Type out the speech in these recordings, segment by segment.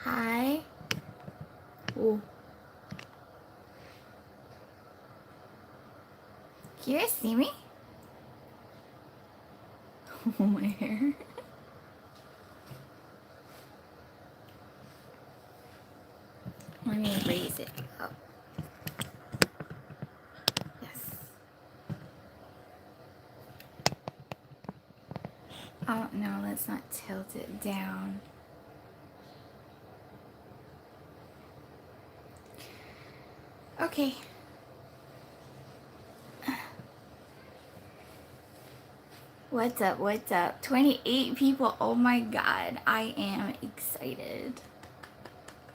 Hi. Oh, can you guys see me? Oh, my hair. Let me raise it up. Yes. Oh, no, let's not tilt it down. Okay. What's up? What's up? 28 people. Oh my god. I am excited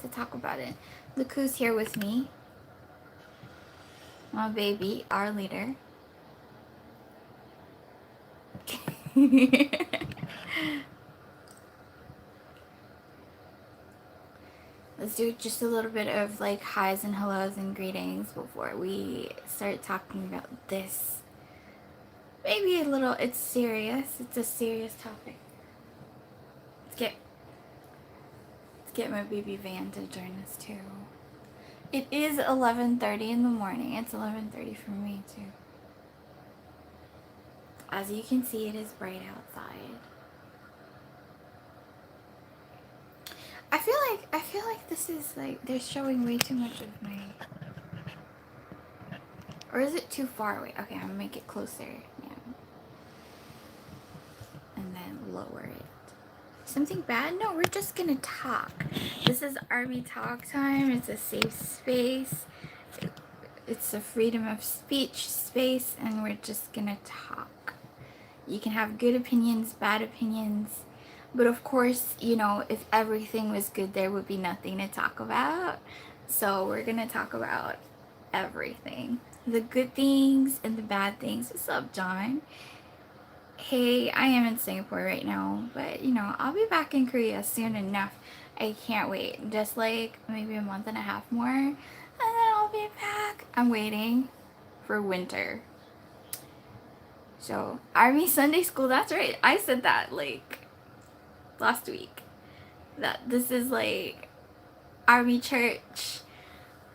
to talk about it. Look who's here with me. My baby, our leader. Let's do just a little bit of like highs and hellos and greetings before we start talking about this. Maybe a little, it's serious. It's a serious topic. Let's get my baby Van to join us too. It is 11:30 in the morning. It's 11:30 for me too. As you can see, it is bright outside. I feel like this is like they're showing way too much of my. Or is it too far away? Okay, I'm gonna make it closer now. And then lower it. Something bad? No, we're just gonna talk. This is Army Talk time. It's a safe space. It's a freedom of speech space, and we're just gonna talk. You can have good opinions, bad opinions, but of course, you know, if everything was good, there would be nothing to talk about. So we're gonna talk about everything, the good things and the bad things. What's up, John? Hey, I am in Singapore right now, but you know, I'll be back in Korea soon enough. I can't wait. Just like maybe a month and a half more, and then I'll be back. I'm waiting for winter. So, Army Sunday School, that's right. I said that like last week. That this is like Army Church,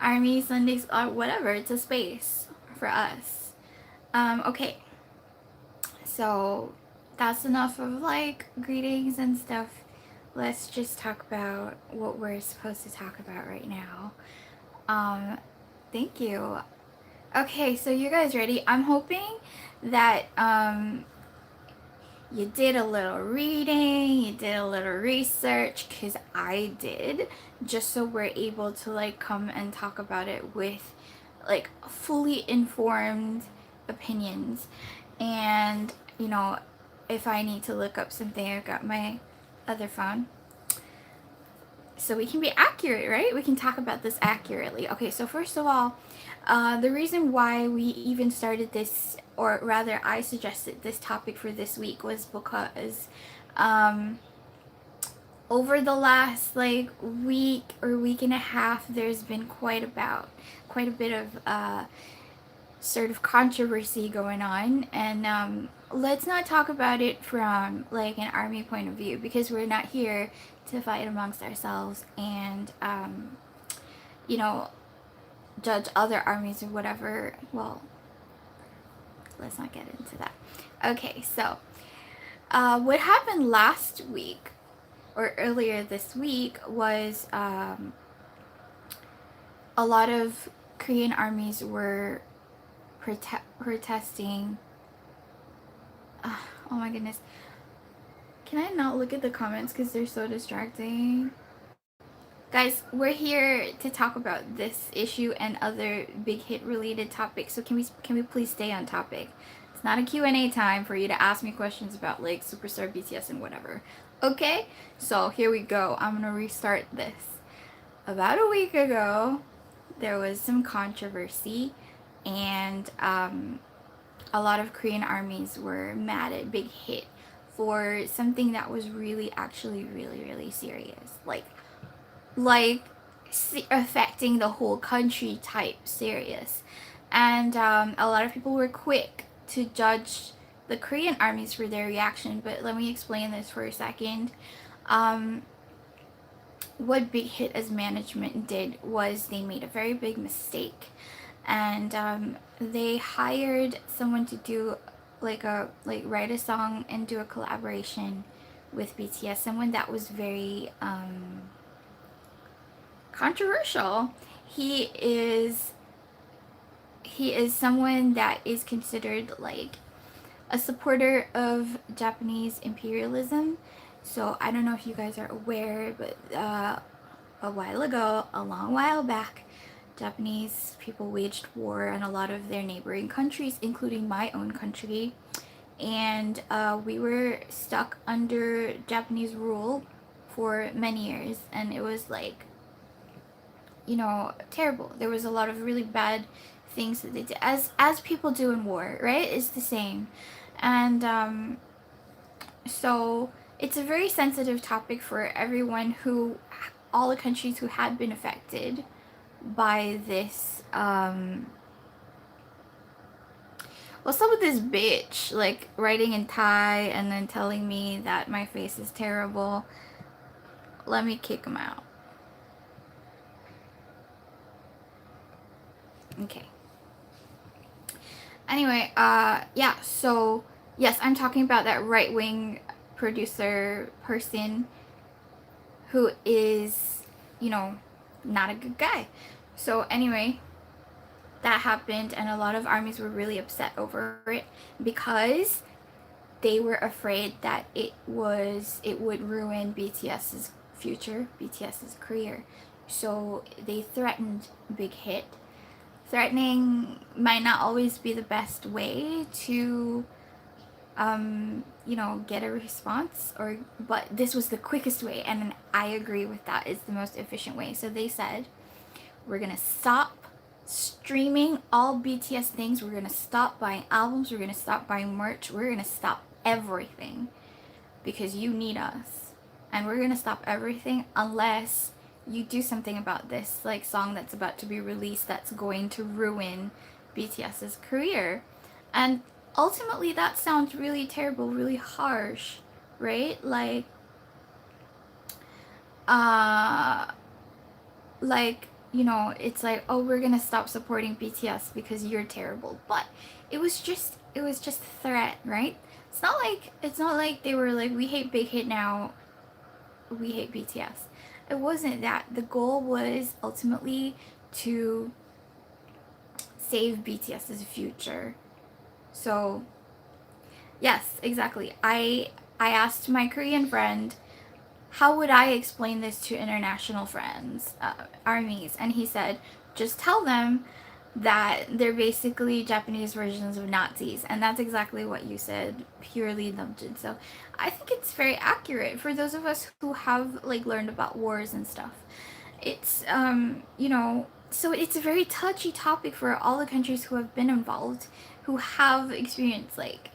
Army Sunday School, or whatever. It's a space for us. Okay. So, that's enough of like greetings and stuff. Let's just talk about what we're supposed to talk about right now. Thank you. Okay, so you guys ready? I'm hoping that you did a little reading, you did a little research, because I did, just so we're able to like come and talk about it with like fully informed opinions. And you know, if I need to look up something, I've got my other phone, so we can be accurate, right? We can talk about this accurately. Okay, so first of all, the reason why we even started this, or rather I suggested this topic for this week, was because over the last like week or week and a half, there's been quite a bit of sort of controversy going on. And let's not talk about it from like an army point of view, because we're not here to fight amongst ourselves and you know, judge other armies or whatever. Well, let's not get into that. Okay, so what happened last week or earlier this week was a lot of Korean armies were protesting. Oh my goodness. Can I not look at the comments because they're so distracting? Guys, we're here to talk about this issue and other big hit related topics. So can we please stay on topic? It's not a Q&A time for you to ask me questions about like Superstar, BTS, and whatever. Okay? So here we go. I'm going to restart this. About a week ago, there was some controversy, and a lot of Korean armies were mad at Big Hit for something that was really actually really serious, like affecting the whole country type serious. And a lot of people were quick to judge the Korean armies for their reaction, but let me explain this for a second. what Big Hit as management did was they made a very big mistake, and they hired someone to do like write a song and do a collaboration with BTS, someone that was very controversial. He is he is someone that is considered like a supporter of Japanese imperialism. So I don't know if you guys are aware, but a while ago, a long while back, Japanese people waged war on a lot of their neighboring countries, including my own country. And we were stuck under Japanese rule for many years. And it was like, you know, terrible. There was a lot of really bad things that they did, as people do in war, right? It's the same. And so it's a very sensitive topic for everyone who, all the countries who had been affected by this, what's up with this bitch, like, writing in Thai and then telling me that my face is terrible. Let me kick him out. Okay. Anyway, yeah, so, yes, I'm talking about that right-wing producer person who is, you know, not a good guy. So anyway, that happened, and a lot of armies were really upset over it because they were afraid that it would ruin BTS's future, BTS's career. So they threatened Big Hit. Threatening might not always be the best way to you know, get a response, but this was the quickest way, and I agree with that. It's the most efficient way. So they said, we're gonna stop streaming all BTS things, we're gonna stop buying albums, we're gonna stop buying merch, we're gonna stop everything because you need us, and we're gonna stop everything unless you do something about this like song that's about to be released that's going to ruin BTS's career. And ultimately that sounds really terrible, really harsh, right? Like, you know, it's like, oh, we're gonna stop supporting BTS because you're terrible. But it was just a threat, right? It's not like they were like, we hate Big Hit now, we hate BTS. It wasn't that. The goal was ultimately to save BTS's future. So yes, exactly. I asked my Korean friend, how would I explain this to international friends, armies? And he said, just tell them that they're basically Japanese versions of Nazis. And that's exactly what you said, purely Namjoon. So I think it's very accurate for those of us who have like learned about wars and stuff. It's, you know, so it's a very touchy topic for all the countries who have been involved, who have experienced like,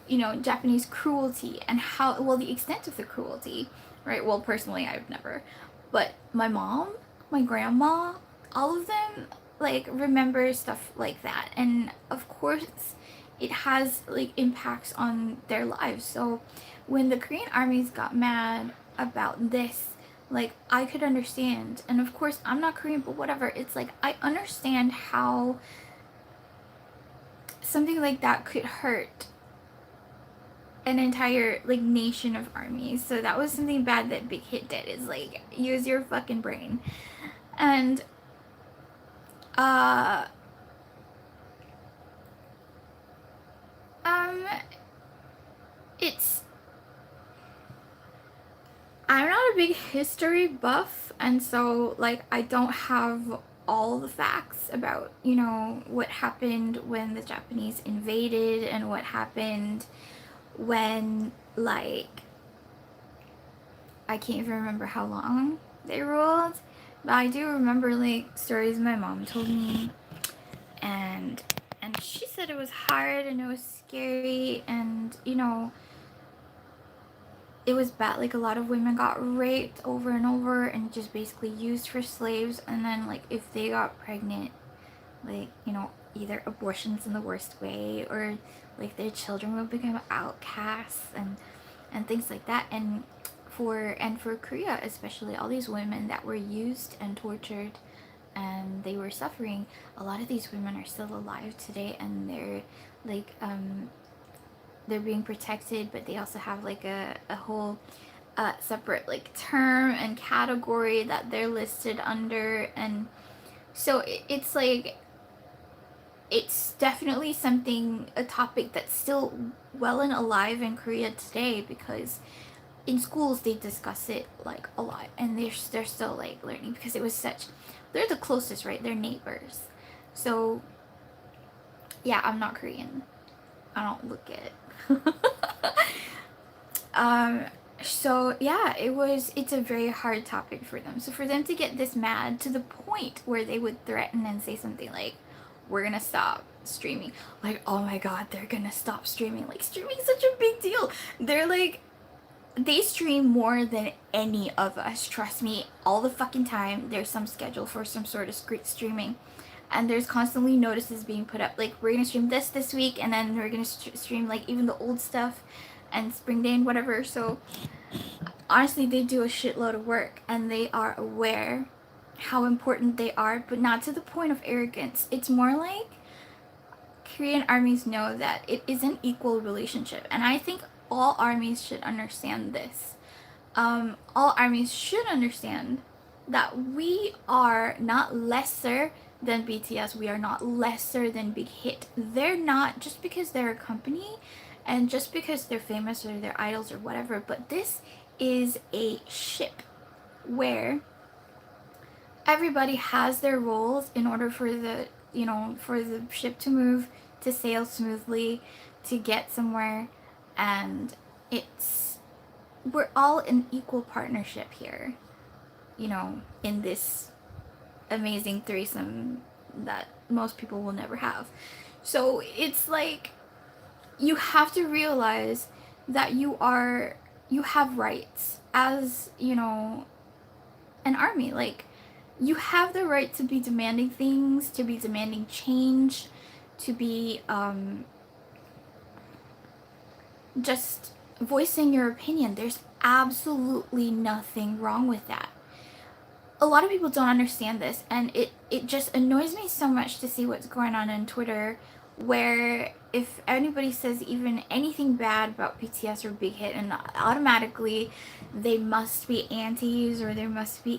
you know, Japanese cruelty and how, well, the extent of the cruelty, right? Well, personally, I've never, but my mom, my grandma, all of them like remember stuff like that, and of course it has like impacts on their lives. So when the Korean armies got mad about this, like, I could understand, and of course I'm not Korean, but whatever, it's like I understand how something like that could hurt an entire like nation of armies. So that was something bad that Big Hit did, is like, use your fucking brain. And uh um it's, I'm not a big history buff, and so like I don't have all the facts about, you know, what happened when the Japanese invaded and what happened when, like, I can't even remember how long they ruled, but I do remember like stories my mom told me, and she said it was hard and it was scary, and you know, it was bad. Like, a lot of women got raped over and over and just basically used for slaves, and then like if they got pregnant, like, you know, either abortions in the worst way, or like their children would become outcasts and things like that. And for Korea especially, all these women that were used and tortured and they were suffering, a lot of these women are still alive today, and they're like they're being protected, but they also have like a whole separate like term and category that they're listed under. And so it's like, it's definitely something, a topic that's still well and alive in Korea today, because in schools they discuss it like a lot, and they're still like learning, because it was such, they're the closest, right? They're neighbors. So yeah, I'm not Korean, I don't look it. So yeah, it's a very hard topic for them. So for them to get this mad to the point where they would threaten and say something like, we're gonna stop streaming, like, oh my god, they're gonna stop streaming, like streaming is such a big deal. They're like, they stream more than any of us, trust me, all the fucking time. There's some schedule for some sort of streaming, and there's constantly notices being put up, like, we're gonna stream this week, and then we're gonna stream like even the old stuff and spring day and whatever. So honestly, they do a shitload of work, and they are aware how important they are, but not to the point of arrogance. It's more like Korean armies know that it is an equal relationship, and I think all armies should understand this. All armies should understand that we are not lesser than BTS. We are not lesser than Big Hit. They're not, just because they're a company and just because they're famous or they're idols or whatever, but this is a ship where everybody has their roles in order for the, for the ship to move, to sail smoothly, to get somewhere. And we're all an equal partnership here, in this amazing threesome that most people will never have. So it's like, you have to realize that you have rights as, an army. Like, you have the right to be demanding things, to be demanding change, to be just voicing your opinion. There's absolutely nothing wrong with that. A lot of people don't understand this, and it just annoys me so much to see what's going on Twitter, where if anybody says even anything bad about BTS or Big Hit, and automatically they must be antis, or they must be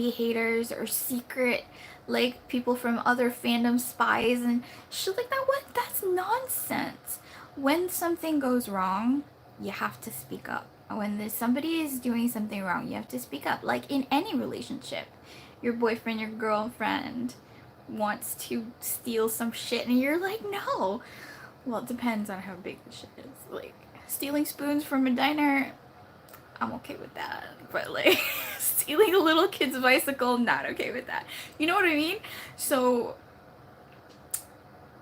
haters, or secret, like, people from other fandom spies and shit like that. What? That's nonsense. When something goes wrong, you have to speak up. When somebody is doing something wrong, you have to speak up. Like in any relationship, your boyfriend, your girlfriend wants to steal some shit, and you're like, no. Well, it depends on how big the shit is. Like, stealing spoons from a diner, I'm okay with that. But like, stealing a little kid's bicycle, not okay with that. You know what I mean? So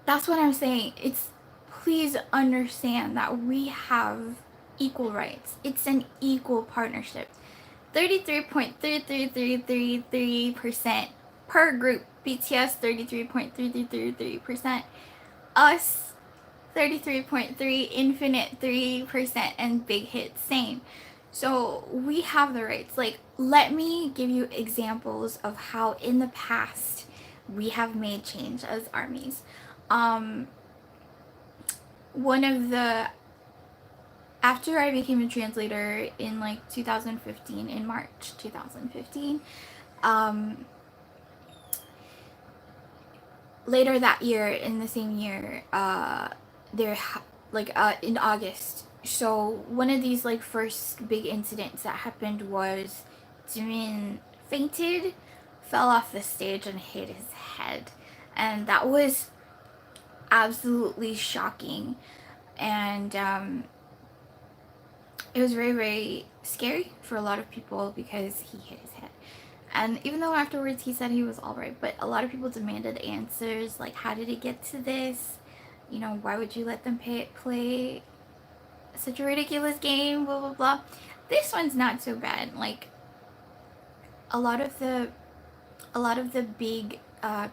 that's what I'm saying. Please understand that we have equal rights. It's an equal partnership. 33.3333% per group. BTS 33.3333%. Us 33.3, Infinite 3%, and Big Hit same. So we have the rights. Like, let me give you examples of how in the past we have made change as armies. One of the, after I became a translator in like 2015, in March 2015, later that year, in the same year, in August. So one of these like first big incidents that happened was Jimin fainted, fell off the stage, and hit his head, and that was absolutely shocking. And it was very, very scary for a lot of people because he hit his head. And even though afterwards he said he was alright, but a lot of people demanded answers, like, how did it get to this? Why would you let them play such a ridiculous game, blah blah blah. This one's not so bad. Like, a lot of the big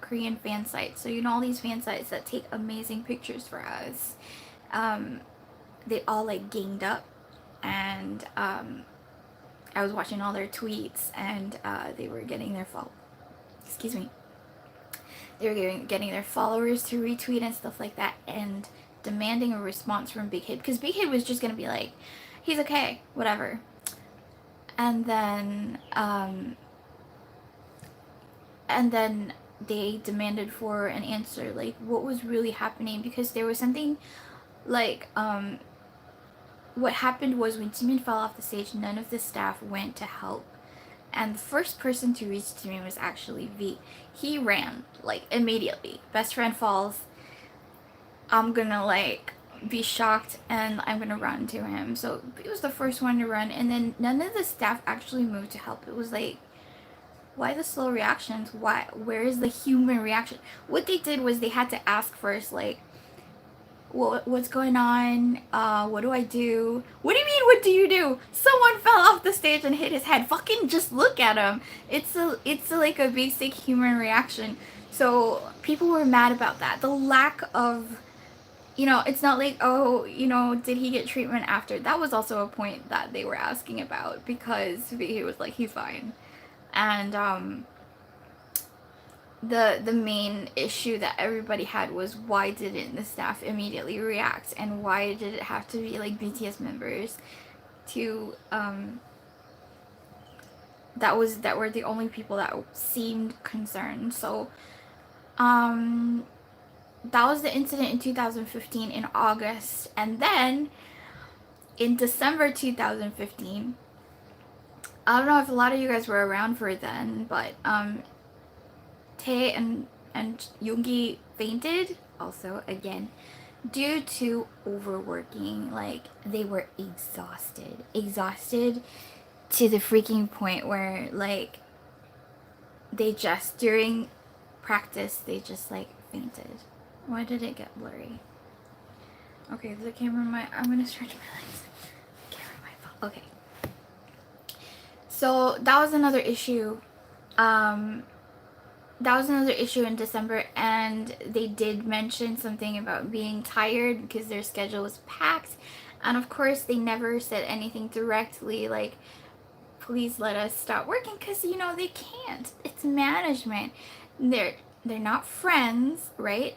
Korean fan sites, so all these fan sites that take amazing pictures for us, they all like ganged up, and I was watching all their tweets, and they were getting their excuse me, they were getting their followers to retweet and stuff like that, and demanding a response from Big Hit, because Big Hit was just gonna be like, he's okay, whatever. And then they demanded for an answer, like what was really happening, because there was something like what happened was when Jimin fell off the stage, none of the staff went to help. And the first person to reach Jimin was actually V. He ran, like, immediately. Best friend falls. I'm gonna, like, be shocked, and I'm gonna run to him. So he was the first one to run, and then none of the staff actually moved to help. It was like, why the slow reactions? Where is the human reaction? What they did was they had to ask first, like, what's going on? What do I do? What do you mean, what do you do? Someone fell off the stage and hit his head. Fucking just look at him. It's like a basic human reaction. So people were mad about that. The lack of, it's not like, oh, did he get treatment after? That was also a point that they were asking about, because he was like, he's fine. And the main issue that everybody had was, why didn't the staff immediately react, and why did it have to be like BTS members to that were the only people that seemed concerned. So that was the incident in 2015 in August, and then in December 2015, I don't know if a lot of you guys were around for then, but Tae and Yoongi fainted, also again due to overworking. Like, they were exhausted to the freaking point where, like, they just, during practice, they just like fainted. Why did it get blurry? Okay, the camera I'm gonna stretch my legs. Camera might fall. Okay, so that was another issue. That was another issue in December, and they did mention something about being tired because their schedule was packed. And of course, they never said anything directly like, please let us stop working, because they can't. It's management. They're not friends, right?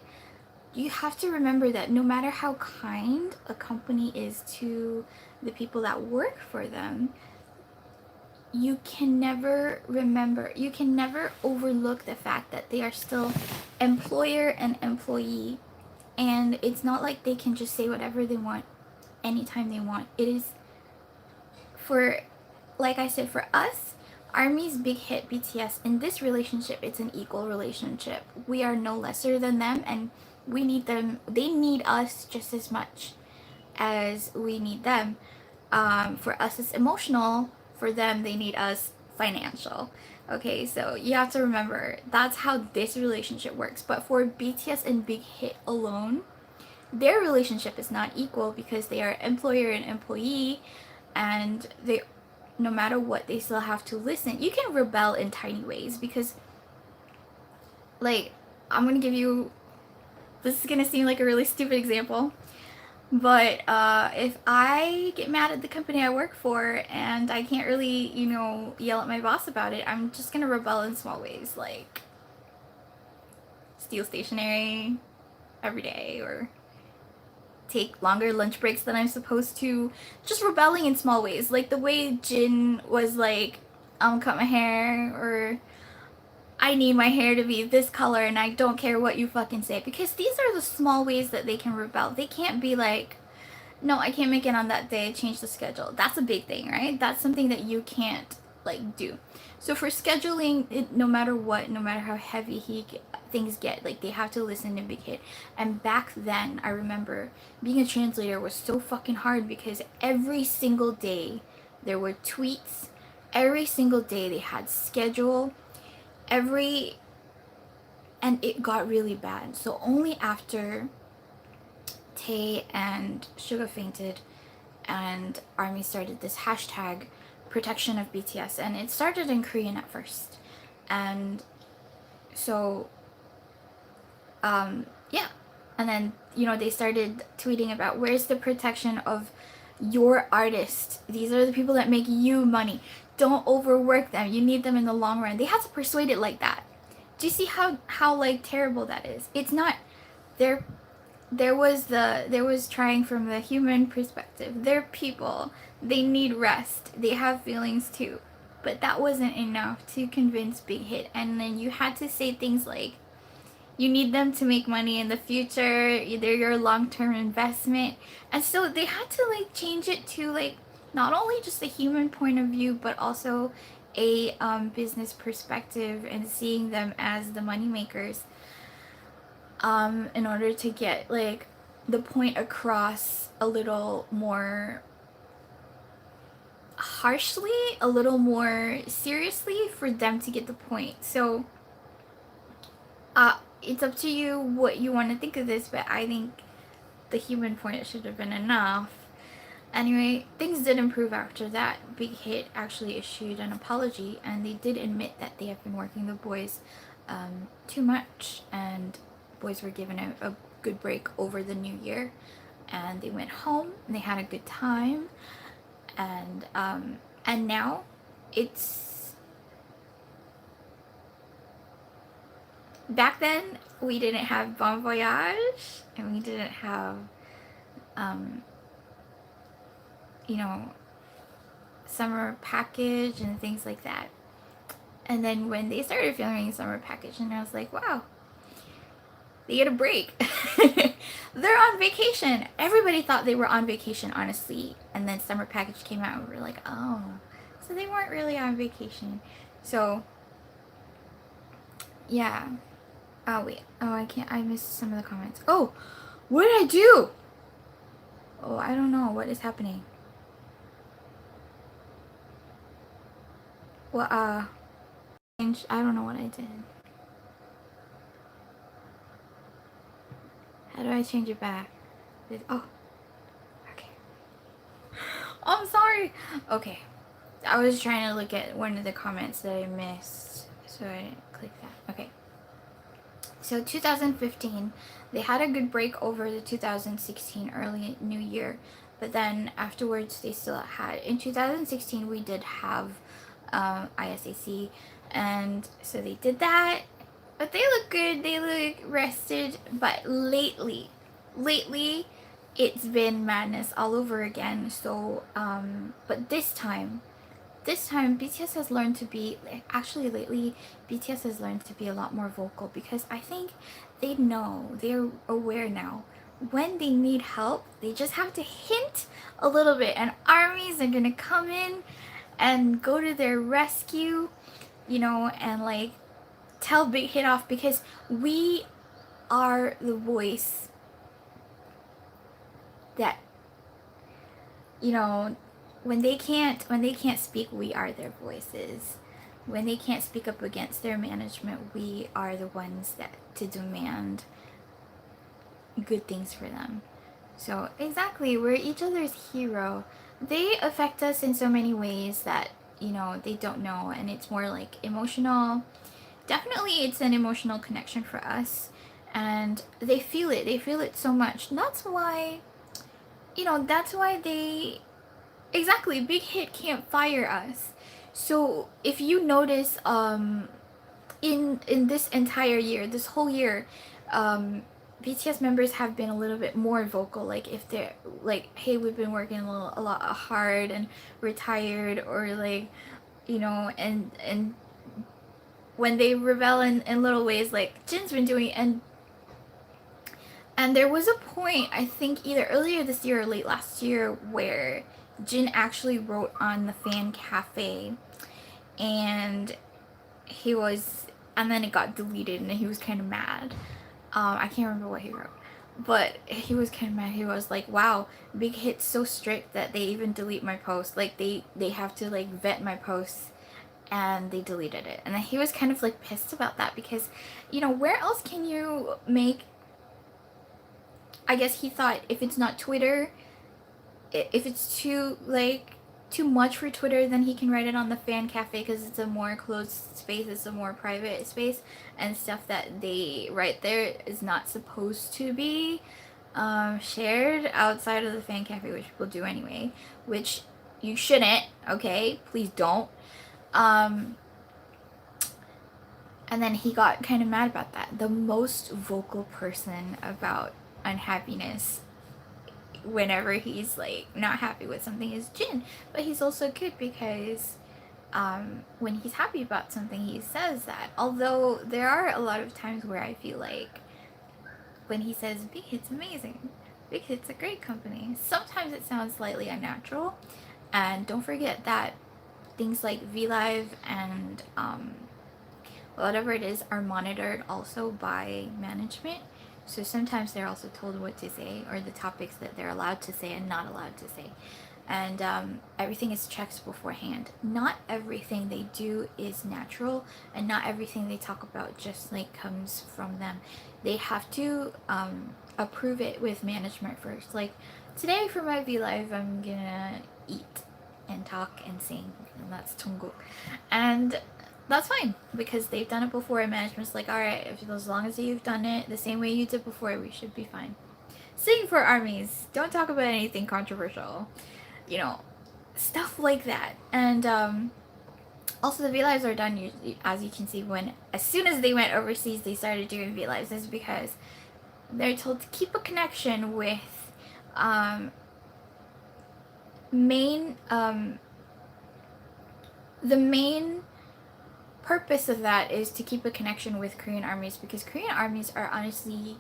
You have to remember that no matter how kind a company is to the people that work for them, you can never overlook the fact that they are still employer and employee, and it's not like they can just say whatever they want anytime they want. It is, for, like I said, for us, ARMY's Big Hit, BTS, in this relationship, it's an equal relationship. We are no lesser than them, and we need them. They need us just as much as we need them. For us, it's emotional. For them, they need us financial. Okay, so you have to remember, that's how this relationship works. But for BTS and Big Hit alone, their relationship is not equal, because they are employer and employee, and they, no matter what, they still have to listen. You can rebel in tiny ways, because, like, I'm gonna give you, this is gonna seem like a really stupid example, but if I get mad at the company I work for and I can't really, yell at my boss about it, I'm just gonna rebel in small ways, like steal stationery every day, or take longer lunch breaks than I'm supposed to. Just rebelling in small ways, like the way Jin was like, cut my hair, or I need my hair to be this color and I don't care what you fucking say. Because these are the small ways that they can rebel. They can't be like, no, I can't make it on that day, change the schedule. That's a big thing, right? That's something that you can't, like, do. So for scheduling, no matter what, no matter how heavy things get, like, they have to listen to Big Hit. And back then, I remember being a translator was so fucking hard, because every single day there were tweets. Every single day they had schedule. And it got really bad. So only after Tae and Suga fainted, and ARMY started this hashtag protection of BTS, and it started in Korean at first. And so yeah, and then they started tweeting about, where's the protection of your artists. These are the people that make you money. Don't overwork them. You need them in the long run. They have to persuade it like that. Do you see how like terrible that is? It's not there. There was trying from the human perspective. They're people. They need rest. They have feelings too. But that wasn't enough to convince Big Hit. And then you had to say things like, you need them to make money in the future, they're your long-term investment. And so they had to like change it to like not only just a human point of view, but also a business perspective, and seeing them as the money makers, in order to get like the point across a little more harshly, a little more seriously, for them to get the point. So it's up to you what you want to think of this, but I think the human point should have been enough. Anyway, things did improve after that. Big Hit actually issued an apology, and they did admit that they have been working the boys too much, and boys were given a good break over the new year, and they went home and they had a good time. And now it's, back then we didn't have Bon Voyage, and we didn't have you know, Summer Package and things like that. And then when they started filming Summer Package, and I was like, wow, they get a break. They're on vacation. Everybody thought they were on vacation, honestly. And then Summer Package came out, and we were like, oh, so they weren't really on vacation. So yeah. Oh wait, oh, I missed some of the comments. Oh, what did I do? Oh, I don't know what is happening. Well, I don't know what I did. How do I change it back? Oh, okay. Oh, I'm sorry. Okay, I was trying to look at one of the comments that I missed, so I didn't click that. Okay. So 2015, they had a good break over the 2016 early new year, but then afterwards they still had, in 2016 we did have ISAC, and so they did that, but they look good, they look rested. But lately it's been madness all over again. So but this time BTS has learned to be, actually lately BTS has learned to be a lot more vocal, because I think they know, they're aware now, when they need help they just have to hint a little bit, and armies are gonna come in and go to their rescue, you know, and like tell Big Hit off, because we are the voice that, you know, when they can't speak, we are their voices. When they can't speak up against their management, we are the ones that to demand good things for them. So exactly, we're each other's hero. They affect us in so many ways that, you know, they don't know, and it's more like emotional. Definitely it's an emotional connection for us, and they feel it so much. That's why, you know, that's why they, exactly, Big Hit can't fire us. So if you notice, in this entire year, this whole year, BTS members have been a little bit more vocal. Like if they're like, hey, we've been working a lot hard and we're tired, or like, you know, and when they rebel in little ways, like Jin's been doing. And there was a point, I think either earlier this year or late last year, where Jin actually wrote on the fan cafe, and then it got deleted, and he was kind of mad. I can't remember what he wrote, but he was kind of mad. He was like, wow, Big Hit's so strict that they even delete my post. Like they have to like vet my posts, and they deleted it. And then he was kind of like pissed about that, because, you know, where else can you make, I guess he thought, if it's not Twitter, if it's too much for Twitter, then he can write it on the fan cafe, because it's a more closed space, it's a more private space, and stuff that they write there is not supposed to be shared outside of the fan cafe, which people do anyway, which you shouldn't, okay? Please don't. And then he got kind of mad about that. The most vocal person about unhappiness whenever he's like not happy with something is Jin. But he's also good because when he's happy about something, he says that. Although there are a lot of times where I feel like when he says Big Hit's amazing, Big Hit's a great company, sometimes it sounds slightly unnatural. And don't forget that things like VLive and whatever it is are monitored also by management. So sometimes they're also told what to say or the topics that they're allowed to say and not allowed to say. And everything is checked beforehand. Not everything they do is natural, and not everything they talk about just like comes from them. They have to approve it with management first. Like today for my VLive, I'm gonna eat and talk and sing, and that's Jungkook. And that's fine because they've done it before, and management's like, all right, as long as you've done it the same way you did before, we should be fine. Sing for armies. Don't talk about anything controversial. You know, stuff like that. And also the V-Lives are done, as you can see, as soon as they went overseas, they started doing V-Lives. Is because they're told to keep a connection with the main purpose of that is to keep a connection with Korean armies, because Korean armies are honestly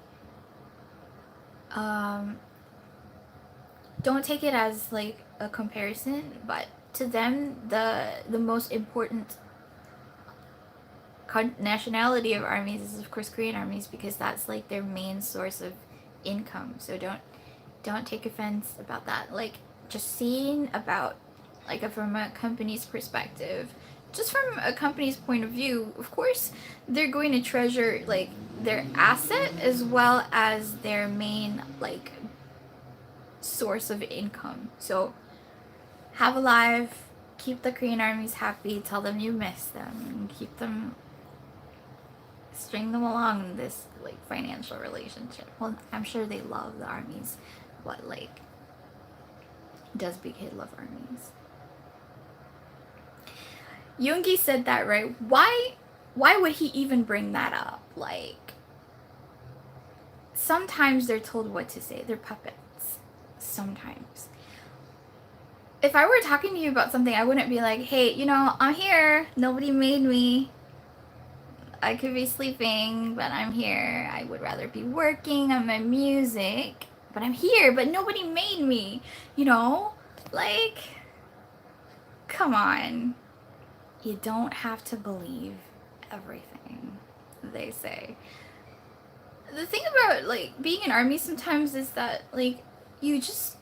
don't take it as like a comparison, but to them the most important nationality of armies is of course Korean armies, because that's like their main source of income. So don't take offense about that. Like just seeing about like from a company's perspective, just from a company's point of view, of course they're going to treasure like their asset as well as their main like source of income. So have a live, keep the Korean armies happy, tell them you miss them, and keep them, string them along in this like financial relationship. Well, I'm sure they love the armies, but like, does Big Hit love armies? Yoongi said that, right? Why would he even bring that up? Like, sometimes they're told what to say. They're puppets. Sometimes. If I were talking to you about something, I wouldn't be like, hey, you know, I'm here. Nobody made me. I could be sleeping, but I'm here. I would rather be working on my music, but I'm here, but nobody made me. You know? Like, come on. You don't have to believe everything they say. The thing about like being an army sometimes is that like you just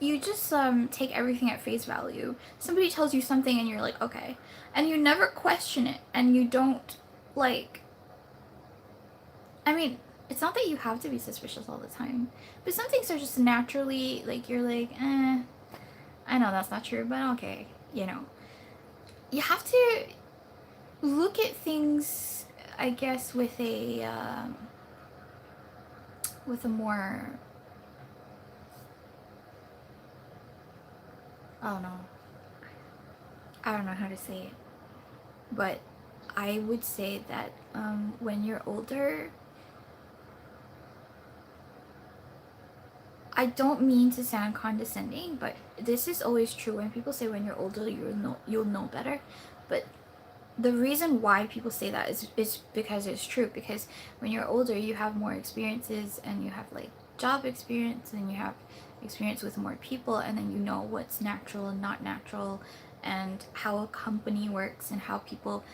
take everything at face value. Somebody tells you something and you're like, okay, and you never question it, and you don't like, I mean, it's not that you have to be suspicious all the time, but some things are just naturally like, you're like, I know that's not true, but okay, you know. You have to look at things, I guess, with a more, I don't know. I don't know how to say it, but I would say that when you're older, I don't mean to sound condescending, but this is always true. When people say when you're older, you'll know better, but the reason why people say that is because it's true. Because when you're older, you have more experiences, and you have like job experience, and you have experience with more people, and then you know what's natural and not natural, and how a company works, and how people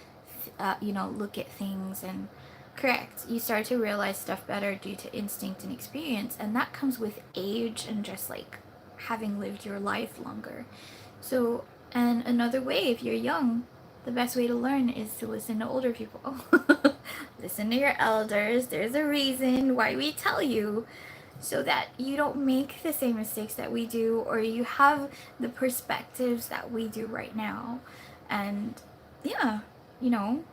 you know, look at things. And correct, you start to realize stuff better due to instinct and experience, and that comes with age and just like having lived your life longer. So, and another way, if you're young, the best way to learn is to listen to older people. Listen to your elders. There's a reason why we tell you, so that you don't make the same mistakes that we do, or you have the perspectives that we do right now. And yeah, you know,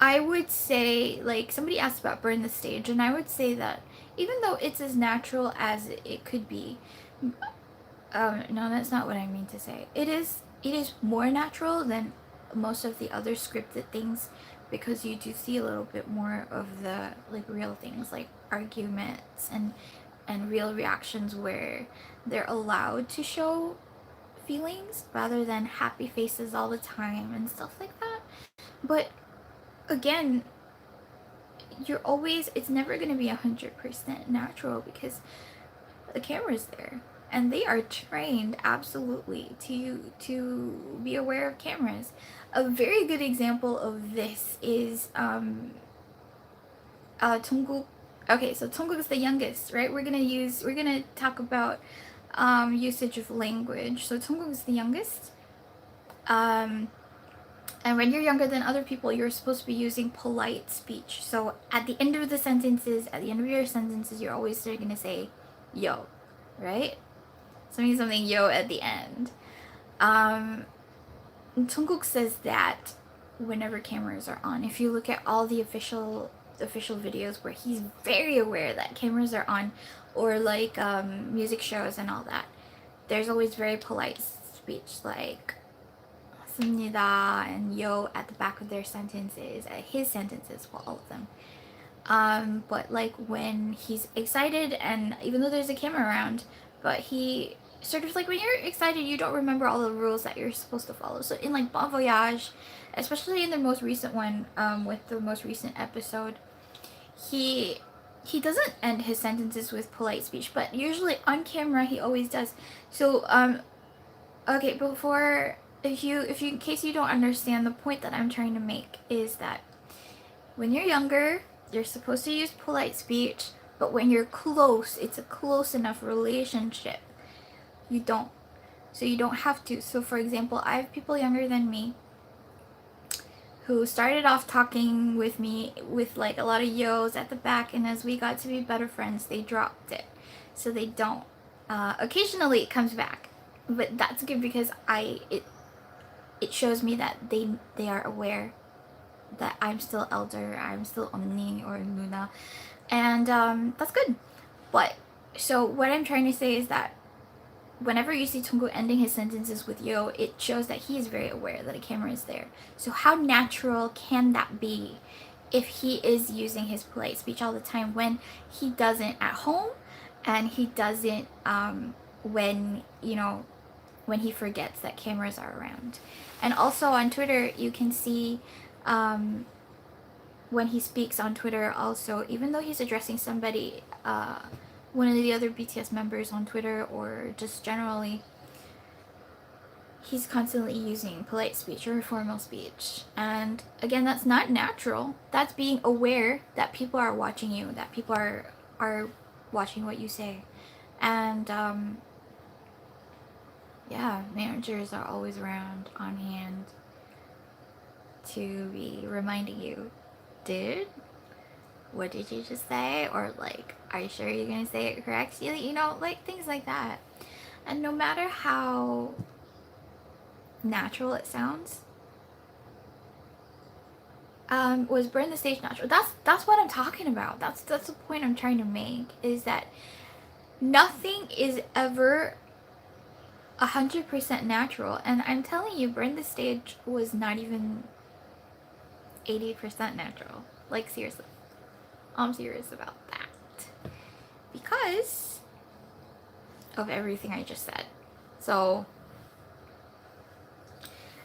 I would say, like, somebody asked about Burn the Stage, and I would say that even though it's as natural as it could be, no, that's not what I mean to say. It is more natural than most of the other scripted things, because you do see a little bit more of the, like, real things, like arguments and real reactions where they're allowed to show feelings rather than happy faces all the time and stuff like that. But again, it's never going to be 100% natural, because the camera's there and they are trained absolutely to be aware of cameras. A very good example of this is Jungkook. Okay, so Jungkook is the youngest, right? We're gonna talk about usage of language. So Jungkook is the youngest. And when you're younger than other people, you're supposed to be using polite speech. So at the end of your sentences, you're always going to say, yo, right? Something, yo at the end. Jungkook says that whenever cameras are on. If you look at all the official videos where he's very aware that cameras are on, or like music shows and all that, there's always very polite speech, like 습니다 and yo at the back of their sentences, his sentences, well, all of them. But like when he's excited, and even though there's a camera around, but he sort of, like, when you're excited, you don't remember all the rules that you're supposed to follow. So in like Bon Voyage, especially in the most recent one, with the most recent episode, he doesn't end his sentences with polite speech, but usually on camera he always does. So okay, before, if you in case you don't understand, the point that I'm trying to make is that when you're younger, you're supposed to use polite speech, but when you're close, it's a close enough relationship, you don't. So you don't have to. So for example, I have people younger than me who started off talking with me with like a lot of yos at the back, and as we got to be better friends, they dropped it. So they don't. Occasionally it comes back, but that's good because it shows me that they are aware that I'm still elder, I'm still 언니 or 누나, and that's good. But so what I'm trying to say is that whenever you see Jungkook ending his sentences with yo, it shows that he is very aware that a camera is there. So how natural can that be if he is using his polite speech all the time when he doesn't at home, and he doesn't when, you know, when he forgets that cameras are around. And also on Twitter, you can see when he speaks on Twitter also, even though he's addressing somebody, one of the other BTS members on Twitter, or just generally, he's constantly using polite speech or formal speech. And again, that's not natural. That's being aware that people are watching you, that people are watching what you say. And yeah, managers are always around on hand to be reminding you, dude, what did you just say? Or like, are you sure you're gonna say it correctly? You know, like things like that. And no matter how natural it sounds, was Burn the Stage natural? That's what I'm talking about. That's the point I'm trying to make, is that nothing is ever 100% natural. And I'm telling you, Burn the Stage was not even 80% natural. Like, seriously. I'm serious about that. Because of everything I just said. So,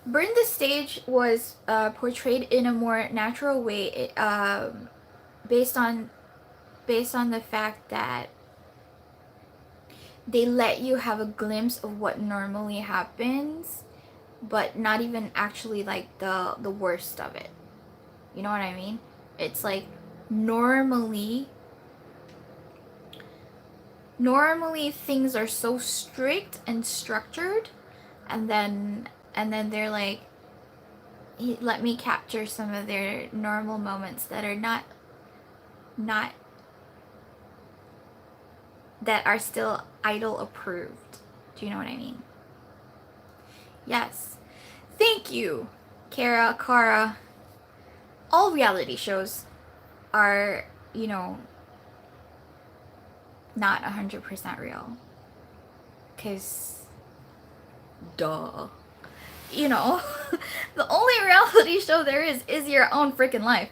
Burn the Stage was portrayed in a more natural way, based on the fact that they let you have a glimpse of what normally happens, but not even actually like the worst of it. You know what I mean? It's like normally things are so strict and structured, and then they're like, let me capture some of their normal moments that are not that are still idol approved. Do you know what I mean? Yes. Thank you, Kara. all reality shows are, you know, not 100% real. Because, duh. You know, the only reality show there is your own freaking life.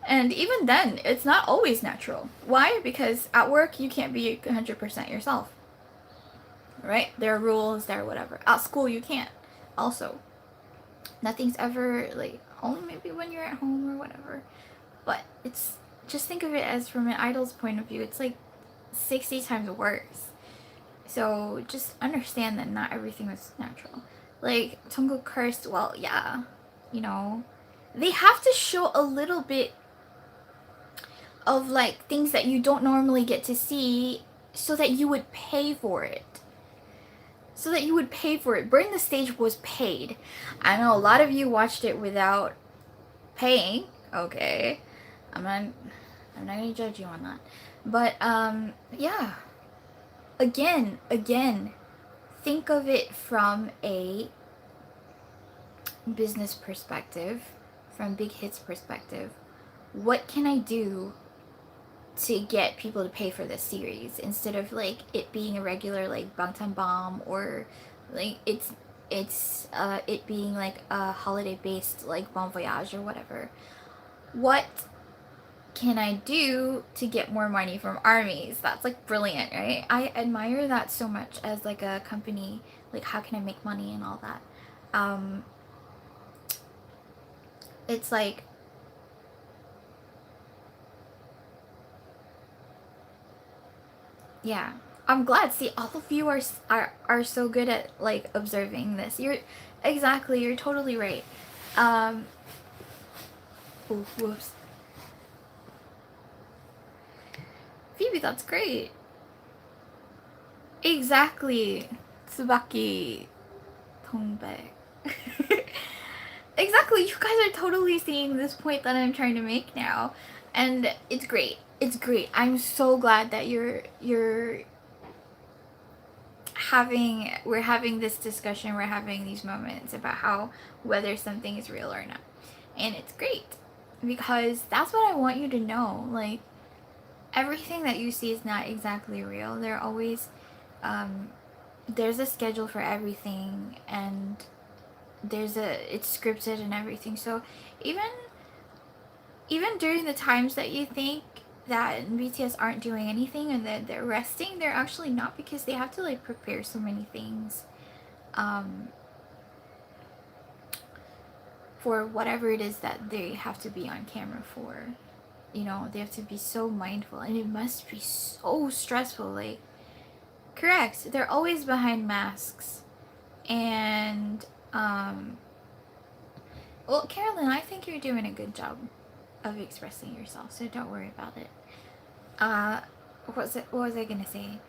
And even then, it's not always natural. Why? Because at work, you can't be 100% yourself. Right? There are rules, there are whatever. At school, you can't. Also, nothing's ever, like, only maybe when you're at home or whatever. But it's, just think of it as from an idol's point of view, it's like 60 times worse. So just understand that not everything is natural. Like, Jungkook cursed, well, yeah, you know, they have to show a little bit of, like, things that you don't normally get to see so that you would pay for it. So that you would pay for it. Burn the Stage was paid. I know a lot of you watched it without paying. Okay. I'm not gonna judge you on that. But, yeah. Again, think of it from a business perspective, from Big Hit's perspective. What can I do to get people to pay for this series instead of like it being a regular like Bangtan Bomb, or like it being like a holiday based like Bon Voyage or whatever. What can I do to get more money from armies? That's like brilliant, right? I admire that so much as like a company, like how can I make money and all that. It's like, yeah, I'm glad. See, all of you are so good at like observing this. You're totally right. Oh, whoops. Phoebe, that's great. Exactly. Tsubaki Tongbae. Exactly, you guys are totally seeing this point that I'm trying to make now. And it's great. It's great. I'm so glad that we're having this discussion, we're having these moments about how whether something is real or not. And it's great because that's what I want you to know. Like, everything that you see is not exactly real. There are always there's a schedule for everything, and it's scripted and everything. So even during the times that you think that BTS aren't doing anything and that they're resting, they're actually not, because they have to like prepare so many things for whatever it is that they have to be on camera for. You know, they have to be so mindful, and it must be so stressful. Like, correct, they're always behind masks. And well, Carolyn, I think you're doing a good job of expressing yourself, so don't worry about it. What was I gonna say?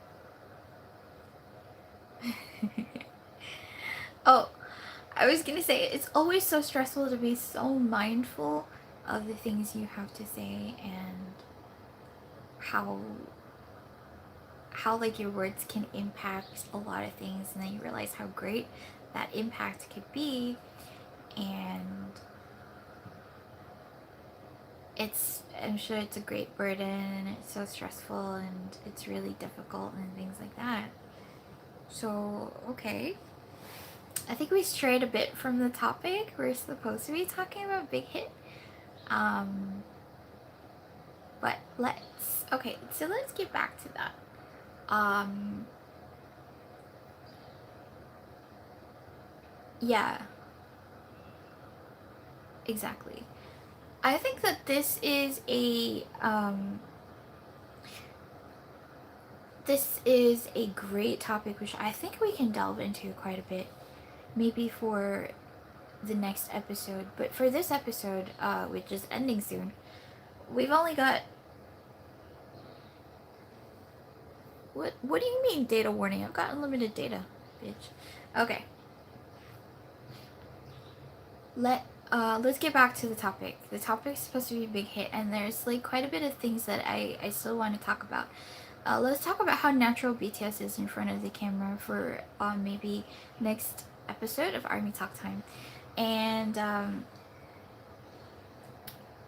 Oh, I was gonna say, it's always so stressful to be so mindful of the things you have to say, and how like your words can impact a lot of things, and then you realize how great that impact could be. And I'm sure it's a great burden, and it's so stressful, and it's really difficult and things like that. So, okay. I think we strayed a bit from the topic. We're supposed to be talking about Big Hit. But okay, so let's get back to that. Yeah. Exactly. I think that this is a great topic, which I think we can delve into quite a bit, maybe for the next episode. But for this episode, which is ending soon, we've only got... What do you mean data warning? I've got unlimited data, bitch. Okay. Let's get back to the topic. The topic is supposed to be a Big Hit, and there's like quite a bit of things that I still want to talk about. Let's talk about how natural BTS is in front of the camera for maybe next episode of Army Talk Time. And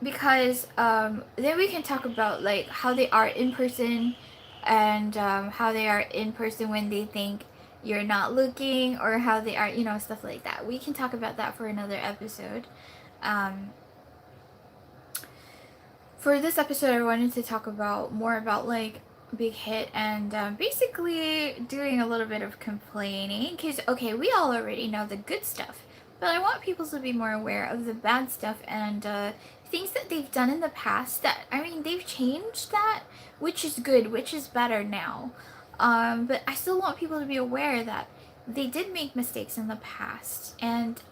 because then we can talk about like how they are in person, and how they are in person when they think you're not looking, or how they are, you know, stuff like that. We can talk about that for another episode. um, for this episode, I wanted to talk about more about like Big Hit, and basically doing a little bit of complaining, because okay, we all already know the good stuff, but I want people to be more aware of the bad stuff, and things that they've done in the past that, I mean, they've changed that, which is good, which is better now. But I still want people to be aware that they did make mistakes in the past, and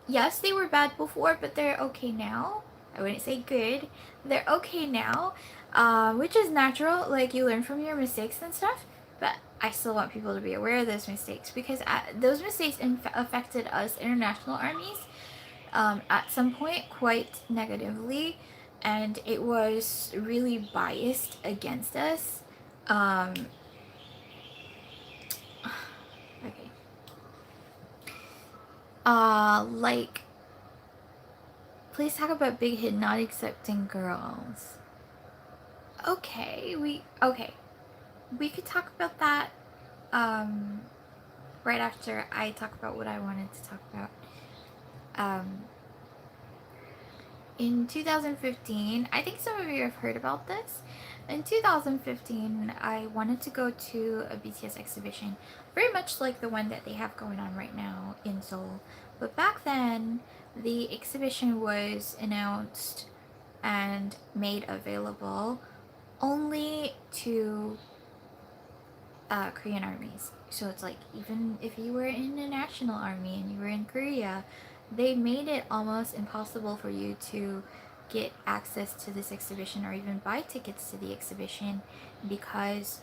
yes, they were bad before, but they're okay now. I wouldn't say good. They're okay now, which is natural. Like, you learn from your mistakes and stuff, but I still want people to be aware of those mistakes, because those mistakes affected us international armies at some point quite negatively, and it was really biased against us. Um, okay. Like, please talk about Big Hit not accepting girls. Okay, we could talk about that right after I talk about what I wanted to talk about. In 2015, I think some of you have heard about this. In 2015, I wanted to go to a BTS exhibition, very much like the one that they have going on right now in Seoul. But back then, the exhibition was announced and made available only to Korean armies. So it's like, even if you were in the national army and you were in Korea, they made it almost impossible for you to get access to this exhibition or even buy tickets to the exhibition, because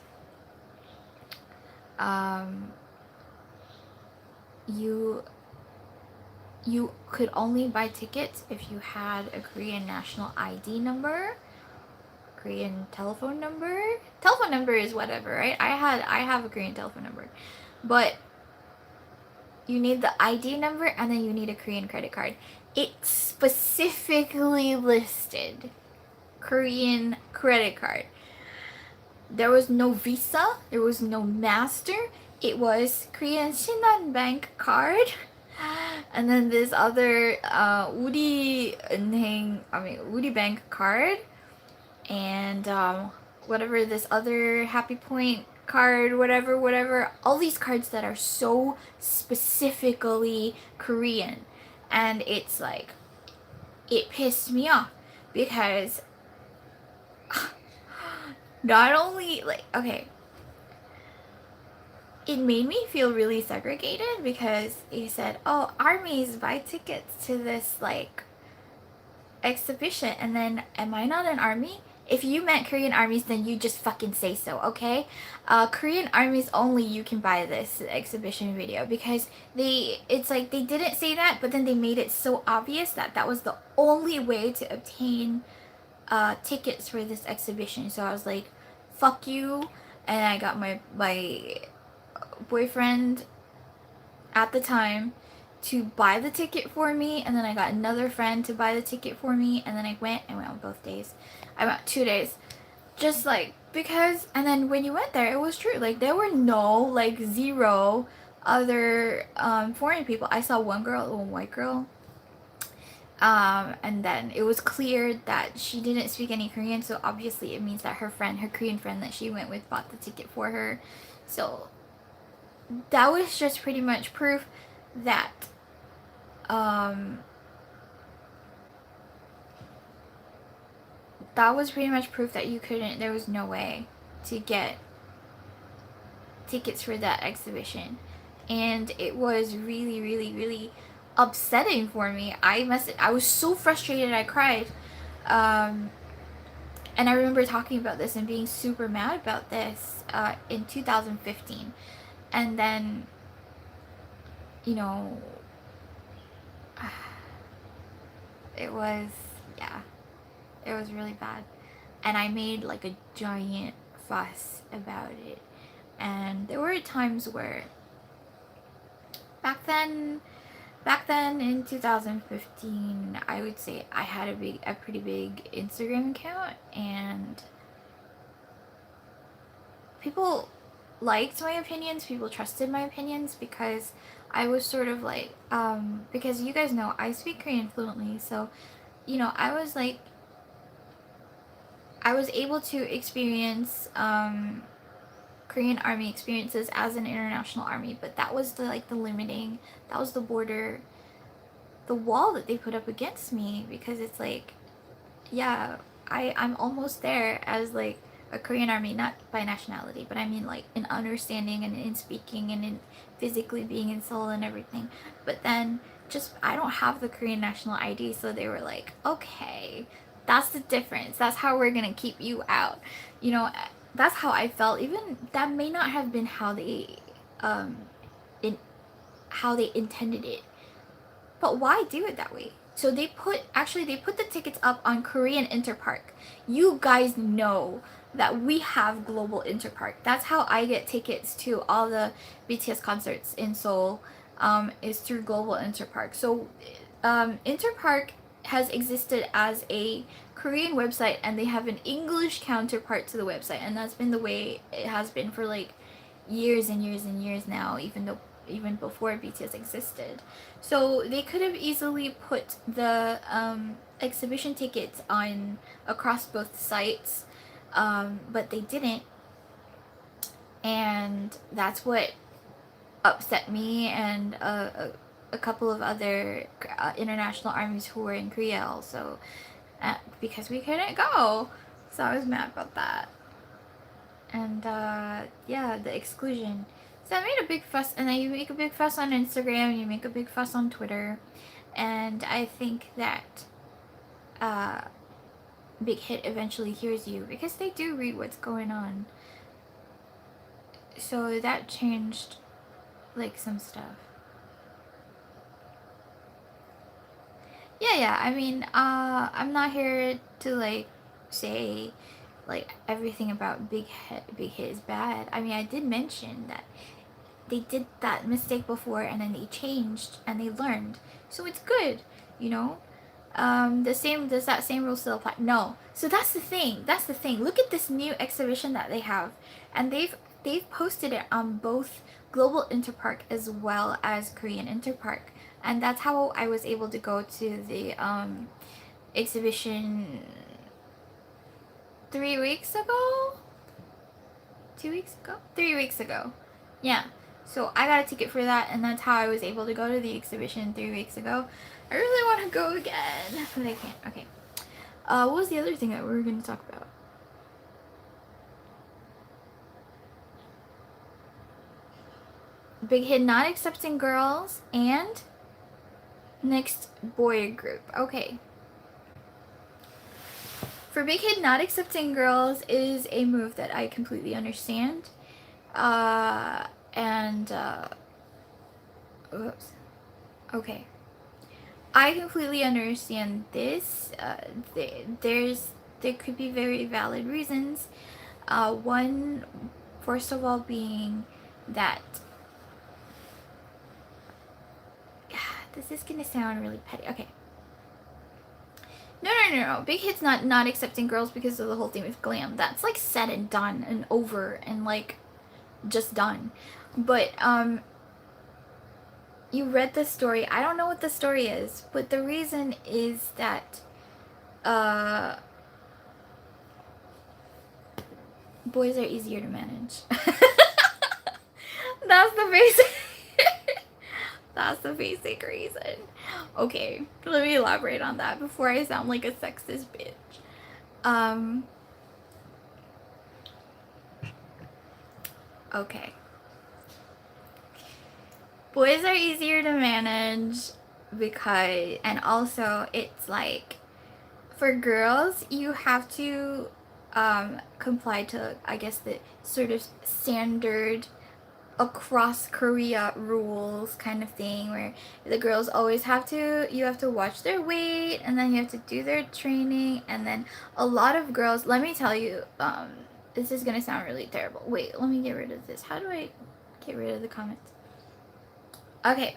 you could only buy tickets if you had a Korean national ID number, Korean telephone number. Telephone number is whatever, right? I have a Korean telephone number, but you need the ID number, and then you need a Korean credit card. It specifically listed Korean credit card. There was no Visa, there was no Master. It was Korean Shinhan Bank card. And then this other Uri Bank card, and whatever this other Happy Point card, whatever, all these cards that are so specifically Korean. And it's like, it pissed me off, because not only, like, okay, it made me feel really segregated, because he said, oh, armies buy tickets to this like exhibition, and then, am I not an army? If you meant Korean armies, then you just fucking say so, okay? Korean armies only, you can buy this exhibition video, because it's like they didn't say that, but then they made it so obvious that that was the only way to obtain tickets for this exhibition. So I was like, fuck you, and I got my boyfriend at the time to buy the ticket for me, and then I got another friend to buy the ticket for me, and then I went on both days. I went 2 days, just like, because, and then when you went there, it was true, like, there were zero other foreign people. I saw one white girl, and then it was clear that she didn't speak any Korean, so obviously it means that her Korean friend that she went with, bought the ticket for her. So that was just pretty much proof that you couldn't, there was no way to get tickets for that exhibition. And it was really, really, really upsetting for me. I was so frustrated, I cried. And I remember talking about this and being super mad about this in 2015. And then, you know, it was, yeah, it was really bad. And I made like a giant fuss about it. And there were times where, back then, back then in 2015, I would say I had a pretty big Instagram account, and people liked my opinions, people trusted my opinions, because I was sort of like, because you guys know I speak Korean fluently, so, you know, I was able to experience, Korean army experiences as an international army, but that was the limiting, that was the border, the wall that they put up against me, because it's like, yeah, I'm almost there as like a Korean army, not by nationality, but I mean like in understanding and in speaking and in physically being in Seoul and everything. But then just I don't have the Korean national ID, so they were like, okay, that's the difference. That's how we're gonna keep you out. You know, that's how I felt. Even that may not have been um, in how they intended it, but why do it that way? So they put the tickets up on Korean Interpark. You guys know that we have global Interpark. That's how I get tickets to all the BTS concerts in Seoul, is through global Interpark. So Interpark has existed as a Korean website, and they have an English counterpart to the website, and that's been the way it has been for like years and years and years now, even before BTS existed. So they could have easily put the exhibition tickets on across both sites, but they didn't, and that's what upset me and a couple of other international armies who were in Korea also, because we couldn't go. So I was mad about that. And yeah, the exclusion. So I made a big fuss, and then you make a big fuss on Instagram, you make a big fuss on Twitter, and I think that uh, Big Hit eventually hears you, because they do read what's going on. So that changed like some stuff. Yeah, I mean, I'm not here to like say like everything about Big Hit is bad. I mean, I did mention that they did that mistake before, and then they changed and they learned, so it's good, you know. The same, does that same rule still apply? No. So that's the thing, look at this new exhibition that they have, and they've posted it on both global Interpark as well as Korean Interpark, and that's how I was able to go to the exhibition 3 weeks ago, 2 weeks ago, 3 weeks ago. Yeah. So I got a ticket for that, and that's how I was able to go to the exhibition 3 weeks ago. I really want to go again, but I can't. Okay. What was the other thing that we were going to talk about? Big Hit not accepting girls, and next boy group. Okay. For Big Hit not accepting girls is a move that I completely understand. Oops. Okay. I completely understand this. There could be very valid reasons. One, first of all, being that this is gonna sound really petty. Okay. No. Big Hit's not accepting girls because of the whole thing with glam. That's like said and done and over and like just done. But you read the story. I don't know what the story is, but the reason is that boys are easier to manage. That's the basic that's the basic reason. Okay, let me elaborate on that before I sound like a sexist bitch. Okay. Boys are easier to manage because, and also it's like, for girls, you have to comply to, I guess, the sort of standard across Korea rules kind of thing, where the girls always you have to watch their weight, and then you have to do their training, and then a lot of girls, let me tell you, this is gonna sound really terrible. Wait, let me get rid of this. How do I get rid of the comments? Okay.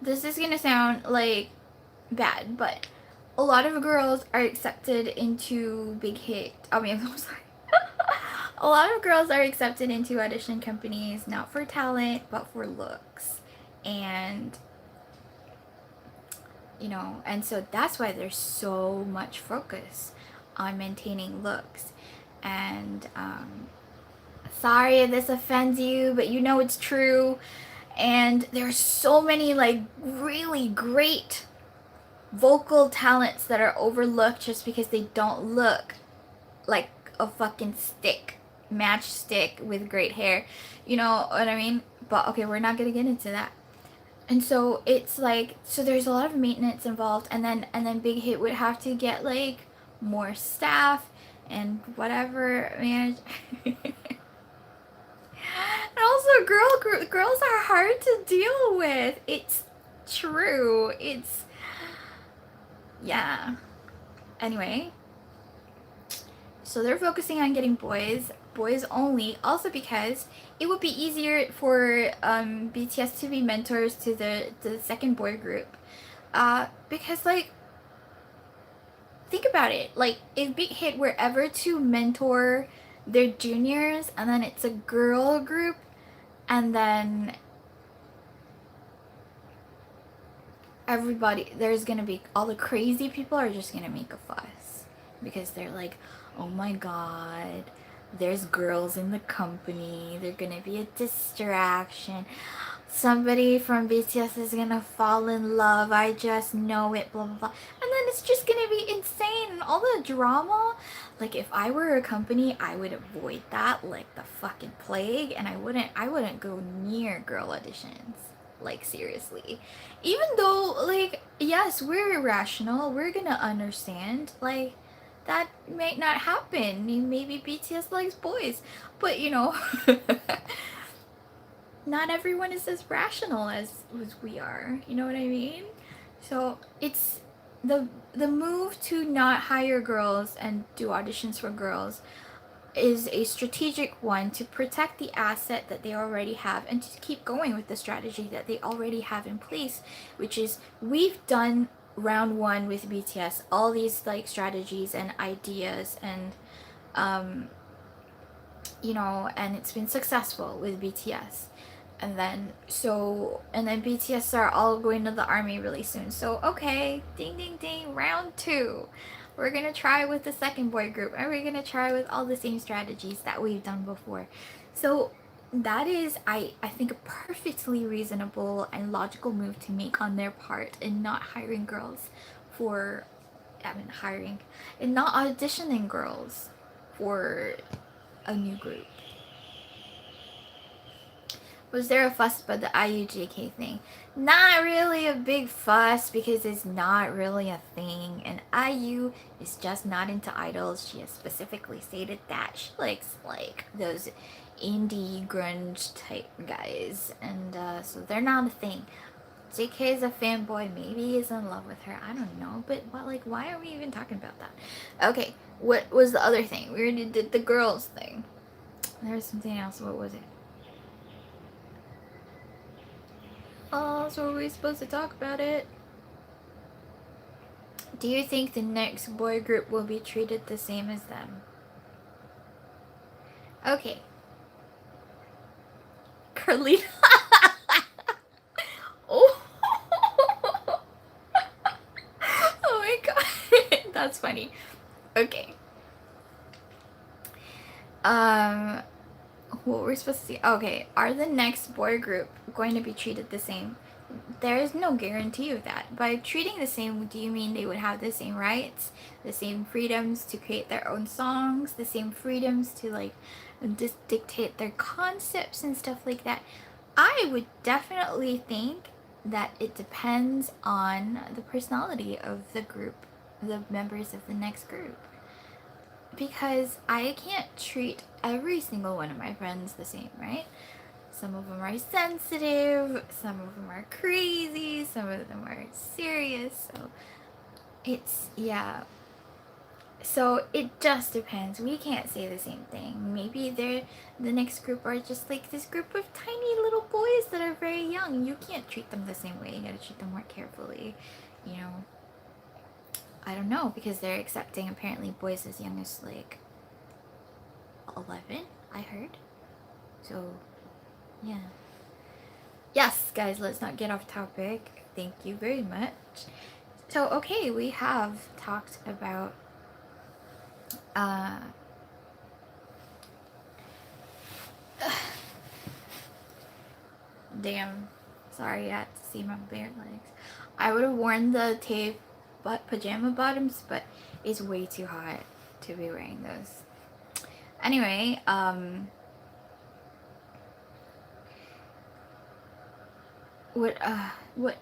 this is gonna sound like bad, but a lot of girls are accepted into big hit. I mean, I'm sorry. A lot of girls are accepted into audition companies not for talent but for looks, and you know, and so that's why there's so much focus on maintaining looks. And sorry if this offends you, but you know it's true. And there's so many like really great vocal talents that are overlooked just because they don't look like a fucking stick, matchstick with great hair. You know what I mean? But okay, we're not gonna get into that. And so it's like, so there's a lot of maintenance involved, and then Big Hit would have to get like more staff and whatever, man. And also, girls are hard to deal with. It's true. It's, yeah. Anyway, so they're focusing on getting boys only. Also because it would be easier for BTS to be mentors to the second boy group. Because like, think about it. Like, if Big Hit were ever to mentor their juniors, and then it's a girl group, and then everybody, there's gonna be, all the crazy people are just gonna make a fuss because they're like, oh my god, there's girls in the company, they're gonna be a distraction, somebody from BTS is gonna fall in love, I just know it, blah blah blah. And then it's just gonna be insane, and all the drama. Like, if I were a company, I would avoid that like the fucking plague, and I wouldn't go near girl auditions. Like, seriously. Even though, like, yes, we're irrational, we're gonna understand, like, that might not happen. Maybe BTS likes boys, but you know, not everyone is as rational as we are. You know what I mean? So it's the move to not hire girls and do auditions for girls is a strategic one to protect the asset that they already have and to keep going with the strategy that they already have in place, which is, we've done round one with BTS, all these like strategies and ideas, and you know, and it's been successful with BTS. And then BTS are all going to the army really soon. So okay, ding ding ding, round two. We're gonna try with the second boy group, and we're gonna try with all the same strategies that we've done before. So that is, I think, a perfectly reasonable and logical move to make on their part in not hiring girls for, I mean, hiring, and not auditioning girls for a new group. Was there a fuss about the IU-JK thing? Not really a big fuss because it's not really a thing, and IU is just not into idols. She has specifically stated that she likes like those indie grunge type guys, and so they're not a thing. JK is a fanboy, maybe he's in love with her, I don't know, but what, like, why are we even talking about that? Okay, what was the other thing? We already did the girls thing. There was something else. What was it? Oh, so are we supposed to talk about it? Do you think the next boy group will be treated the same as them? Okay. Carlita. Oh. Oh my god. That's funny. Okay. What we're supposed to see? Okay. Are the next boy group going to be treated the same? There is no guarantee of that. By treating the same, do you mean they would have the same rights, the same freedoms to create their own songs, the same freedoms to like dictate their concepts and stuff like that? I would definitely think that it depends on the personality of the group, the members of the next group. Because I can't treat every single one of my friends the same, right? Some of them are sensitive, some of them are crazy, some of them are serious. So it's, yeah. So it just depends. We can't say the same thing. Maybe they're the next group are just like this group of tiny little boys that are very young. You can't treat them the same way. You gotta treat them more carefully. You know, I don't know, because they're accepting apparently boys as young as like 11, I heard. So, yeah. Yes, guys, let's not get off topic. Thank you very much. So, okay, we have talked about damn. Sorry, I had to see my bare legs. I would have worn the tape pajama bottoms, but it's way too hot to be wearing those. Anyway, what,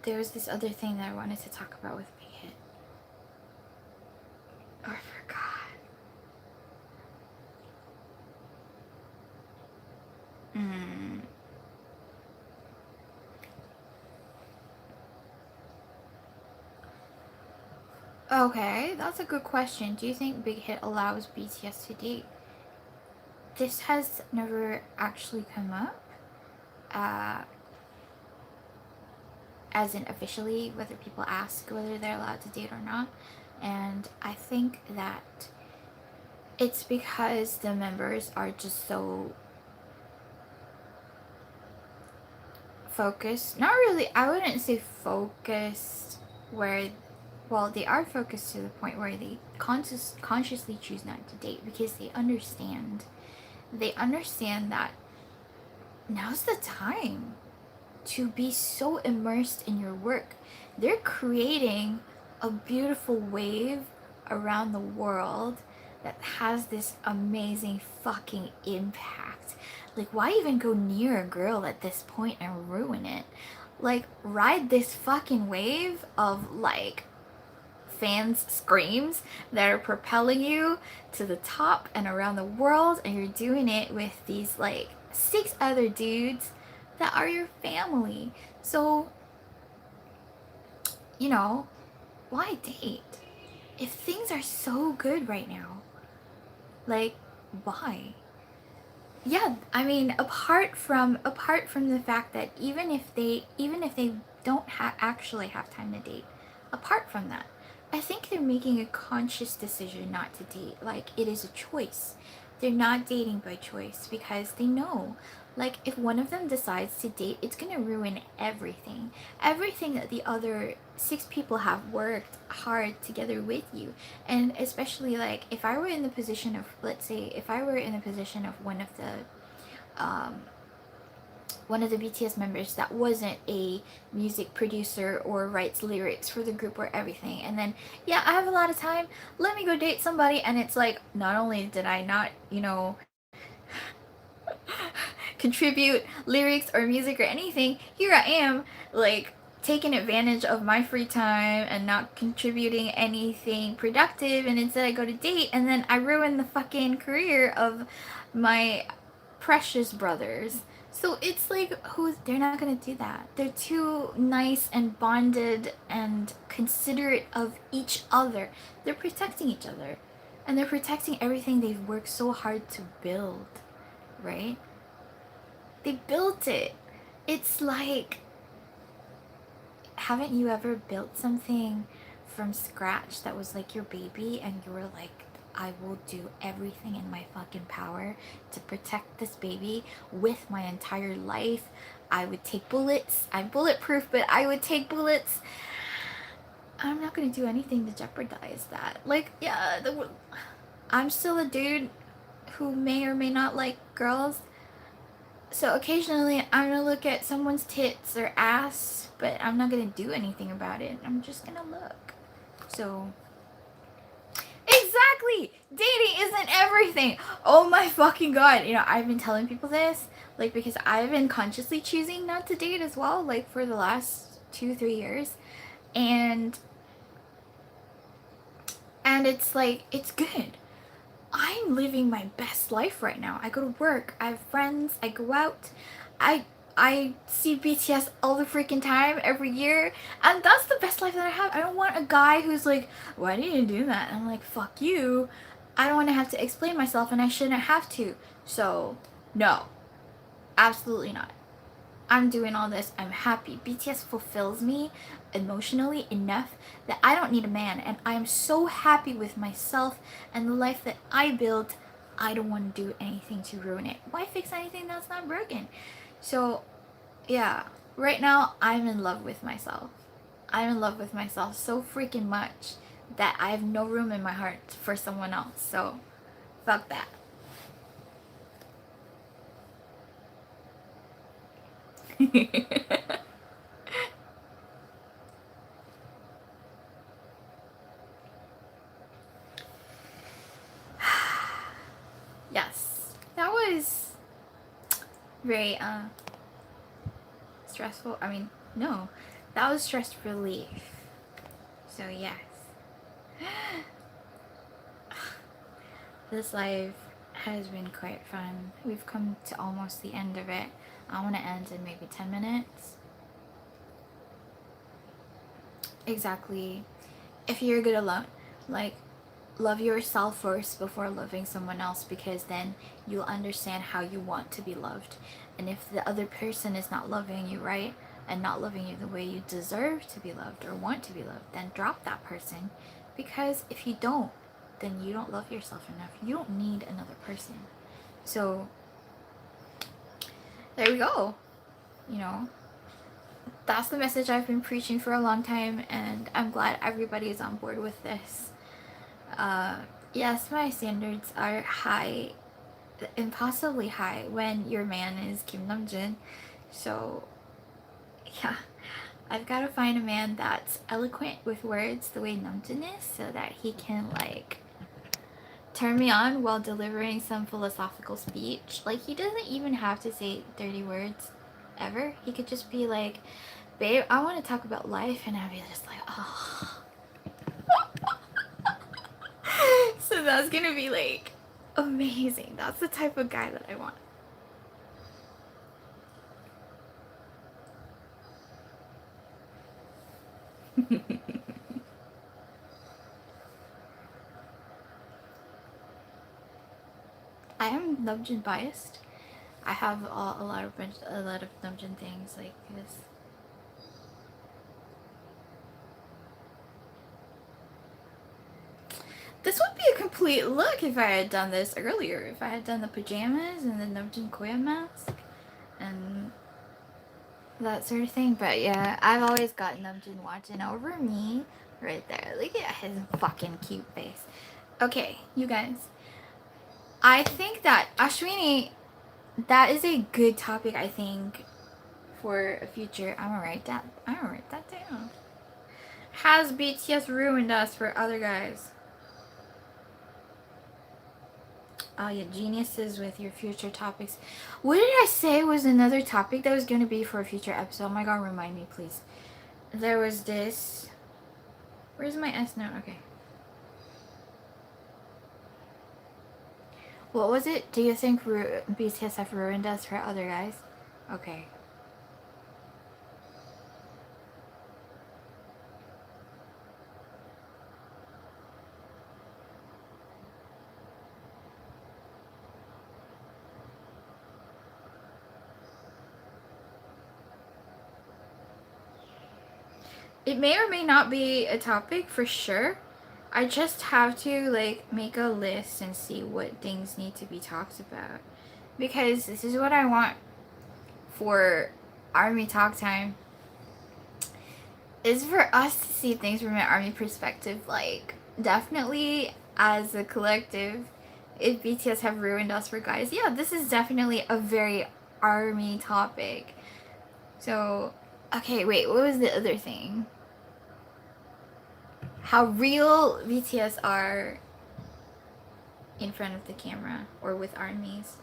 there was this other thing that I wanted to talk about with Big Hit. Oh, I forgot. Okay, that's a good question. Do you think Big Hit allows BTS to date? This has never actually come up, as in officially, whether people ask whether they're allowed to date or not. And I think that it's because the members are just so focused. Not really, I wouldn't say focused where, well, they are focused to the point where they consciously choose not to date because they understand that now's the time to be so immersed in your work. They're creating a beautiful wave around the world that has this amazing fucking impact. Like, why even go near a girl at this point and ruin it? Like, ride this fucking wave of like fans' screams that are propelling you to the top and around the world, and you're doing it with these like 6 other dudes that are your family. So, you know, why date? If things are so good right now, like, why? Yeah, I mean, apart from the fact that even if they don't actually have time to date, apart from that, I think they're making a conscious decision not to date. Like, it is a choice. They're not dating by choice because they know, like, if one of them decides to date, it's gonna ruin everything. Everything that the other 6 people have worked hard together with you. And especially, like, if I were in the position of, let's say, if I were in the position of one of the BTS members that wasn't a music producer or writes lyrics for the group or everything, and then, yeah, I have a lot of time, let me go date somebody, and it's like, not only did I not, you know, contribute lyrics or music or anything, here I am, like, taking advantage of my free time and not contributing anything productive, and instead I go to date, and then I ruin the fucking career of my precious brothers. So it's like, they're not gonna do that. They're too nice and bonded and considerate of each other. They're protecting each other. And they're protecting everything they've worked so hard to build, right? They built it. It's like, haven't you ever built something from scratch that was like your baby and you were like, I will do everything in my fucking power to protect this baby with my entire life. I would take bullets. I'm bulletproof, but I would take bullets. I'm not gonna do anything to jeopardize that. Like, yeah, I'm still a dude who may or may not like girls. So occasionally I'm gonna look at someone's tits or ass, but I'm not gonna do anything about it. I'm just gonna look. So, exactly! Dating isn't everything! Oh my fucking god. You know, I've been telling people this, like, because I've been consciously choosing not to date as well, like, for the last 2-3 years. And it's like, it's good. I'm living my best life right now. I go to work, I have friends, I go out. I see BTS all the freaking time, every year, and that's the best life that I have. I don't want a guy who's like, why do you do that? And I'm like, fuck you. I don't want to have to explain myself, and I shouldn't have to. So, no. Absolutely not. I'm doing all this. I'm happy. BTS fulfills me emotionally enough that I don't need a man, and I am so happy with myself and the life that I built. I don't want to do anything to ruin it. Why fix anything that's not broken? So, yeah, right now I'm in love with myself. I'm in love with myself so freaking much that I have no room in my heart for someone else. So, fuck that. Yes, that was very stressful. I mean, no, that was stress relief. So yes, this life has been quite fun. We've come to almost the end of it. I want to end in maybe 10 minutes. Exactly. If you're good alone, like, love yourself first before loving someone else, because then you'll understand how you want to be loved. And if the other person is not loving you right and not loving you the way you deserve to be loved or want to be loved, then drop that person. Because if you don't, then you don't love yourself enough. You don't need another person. So there we go. You know, that's the message I've been preaching for a long time, and I'm glad everybody is on board with this. Yes, my standards are high, impossibly high, when your man is Kim Namjoon. So, yeah, I've got to find a man that's eloquent with words the way Namjoon is, so that he can, like, turn me on while delivering some philosophical speech. Like, he doesn't even have to say dirty words, ever. He could just be like, babe, I want to talk about life, and I'll be just like, oh. So that's gonna be like amazing. That's the type of guy that I want. I am Namjoon biased. I have a lot of Namjoon things like this. This would be a complete look if I had done this earlier. If I had done the pajamas and the Namjoon Koya mask and that sort of thing. But yeah, I've always got Namjoon watching over me right there. Look at his fucking cute face. Okay, you guys. I think that Ashwini, that is a good topic, I think, for a future. I'm gonna write that down. Has BTS ruined us for other guys? Oh yeah, geniuses with your future topics. What did I say was another topic that was gonna be for a future episode? Oh my god, remind me, please. There was this. Where's my S note? Okay. What was it? Do you think BTS have ruined us for other guys? Okay. It may or may not be a topic for sure. I just have to like make a list and see what things need to be talked about. Because this is what I want for Army Talk Time. Is for us to see things from an Army perspective. Like, definitely as a collective, if BTS have ruined us for guys, yeah, this is definitely a very Army topic. So, okay, wait, what was the other thing? How real BTS are in front of the camera or with armies.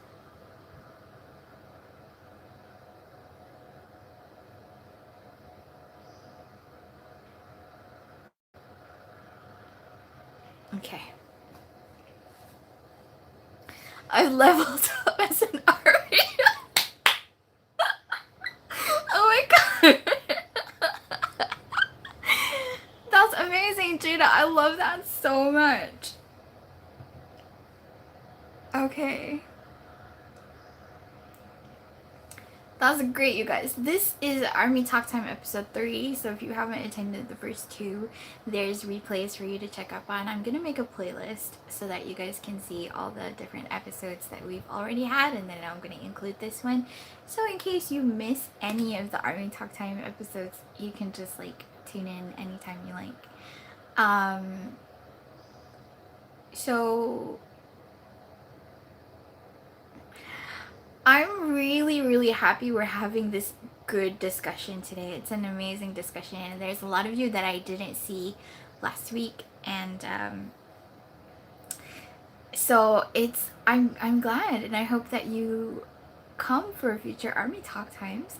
Okay. I've leveled up as an army. I love that so much. Okay. That was great, you guys. This is Army Talk Time episode 3, so if you haven't attended the first 2, there's replays for you to check up on. I'm gonna make a playlist so that you guys can see all the different episodes that we've already had, and then I'm gonna include this one. So in case you miss any of the Army Talk Time episodes, you can just like tune in anytime you like. So I'm really happy we're having this good discussion today. It's an amazing discussion, and there's a lot of you that I didn't see last week, and so I'm glad, and I hope that you come for future Army Talk Times.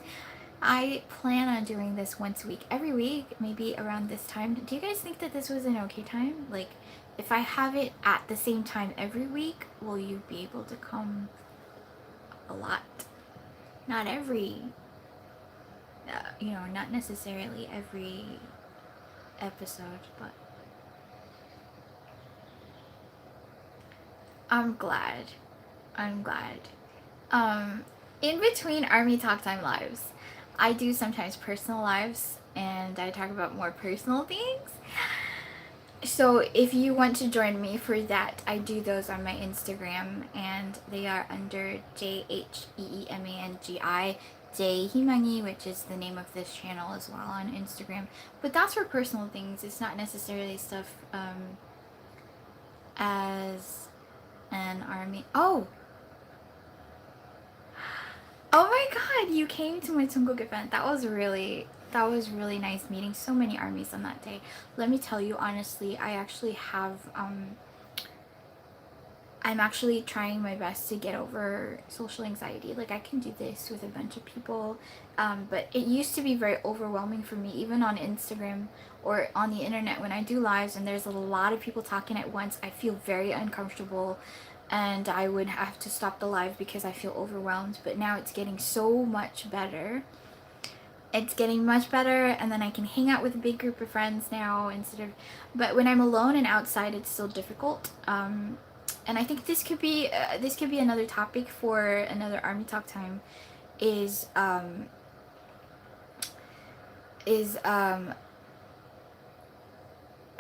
I plan on doing this once a week, every week, maybe around this time. Do you guys think that this was an okay time? Like, if I have it at the same time every week, will you be able to come a lot? Not every, not necessarily every episode, but I'm glad. In between Army Talk Time lives, I do sometimes personal lives, and I talk about more personal things. So if you want to join me for that, I do those on my Instagram, and they are under JHEEMANGI, Himangi, which is the name of this channel as well on Instagram. But that's for personal things. It's not necessarily stuff as an army. Oh my god, you came to my Jungkook event. That was really nice meeting so many armies on that day. Let me tell you honestly, I actually have I'm actually trying my best to get over social anxiety. Like, I can do this with a bunch of people, but it used to be very overwhelming for me, even on Instagram or on the internet. When I do lives and there's a lot of people talking at once, I feel very uncomfortable, and I would have to stop the live because I feel overwhelmed. But now it's getting so much better. It's getting much better, and then I can hang out with a big group of friends now instead of, but when I'm alone and outside, it's still difficult. And I think this could be another topic for another Army Talk Time, is I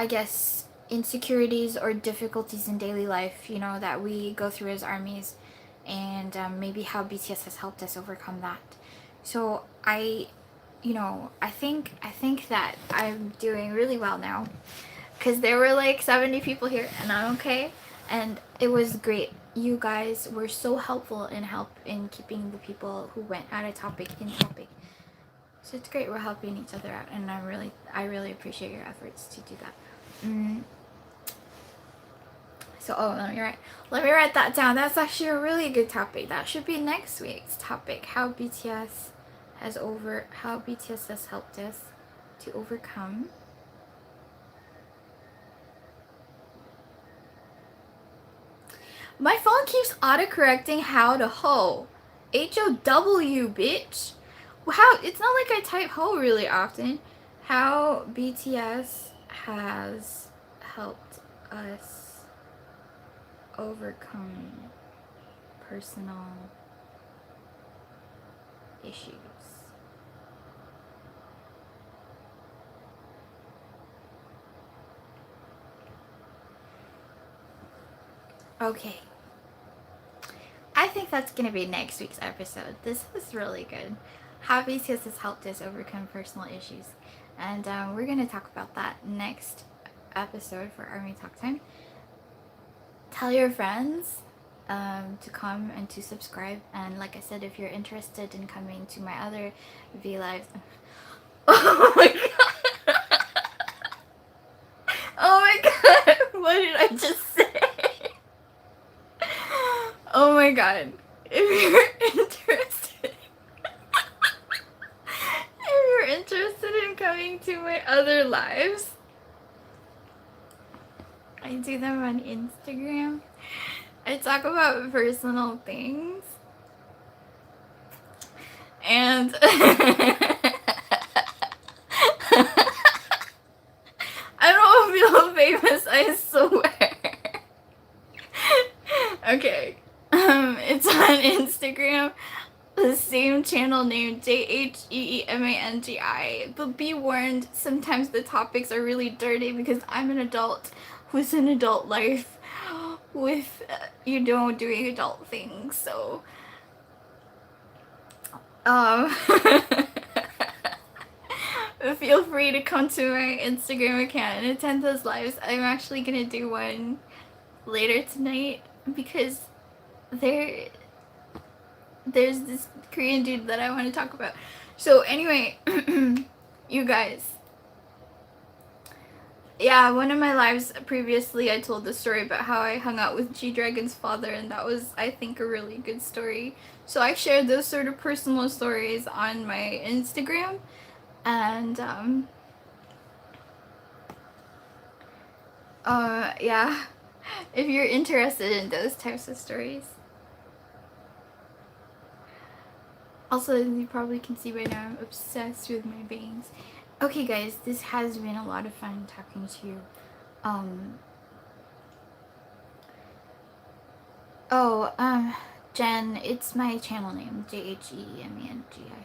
guess insecurities or difficulties in daily life, that we go through as armies, and maybe how BTS has helped us overcome that. So I think that I'm doing really well now, because there were like 70 people here, and I'm okay, and it was great. You guys were so helpful in keeping the people who went out of topic in topic. So it's great we're helping each other out, and I really appreciate your efforts to do that. So let me write that down. That's actually a really good topic. That should be next week's topic. How BTS has helped us to overcome my phone keeps autocorrecting how to hoe. HOW, bitch. How? It's not like I type hoe really often. How BTS has helped us overcome personal issues. Okay. I think that's gonna be next week's episode. This was really good. How BTS has helped us overcome personal issues. And we're gonna talk about that next episode for Army Talk Time. Tell your friends to come and to subscribe. And like I said, if you're interested in coming to my other V-Lives... Oh my god! Oh my god! What did I just say? Oh my god. If you're interested in coming to my other lives, I do them on Instagram. I talk about personal things, and I don't know if you'll pay channel name JHEEMANGI. But be warned, sometimes the topics are really dirty because I'm an adult who's in adult life with, doing adult things. So, feel free to come to my Instagram account and attend those lives. I'm actually gonna do one later tonight because there's this Korean dude that I want to talk about. So anyway, you guys. Yeah, one of my lives previously I told the story about how I hung out with G-Dragon's father, and that was, I think, a really good story. So I shared those sort of personal stories on my Instagram, and yeah, if you're interested in those types of stories. Also, as you probably can see by now, I'm obsessed with my bangs. Okay guys, this has been a lot of fun talking to you. Jen, it's my channel name, JHEEMANGI.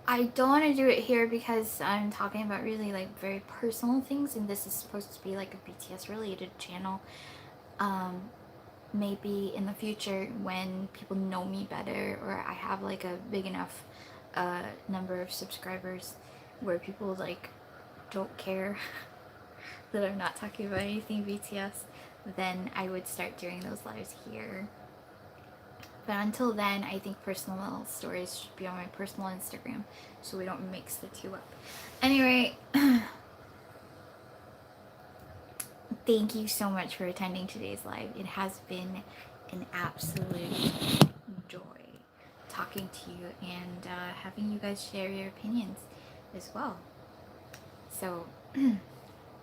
I don't want to do it here because I'm talking about really like very personal things, and this is supposed to be like a BTS related channel. Maybe in the future when people know me better, or I have like a big enough number of subscribers where people like don't care that I'm not talking about anything BTS, then I would start doing those lives here. But until then, I think personal stories should be on my personal Instagram so we don't mix the two up. Anyway, thank you so much for attending today's live. It has been an absolute joy talking to you and having you guys share your opinions as well. So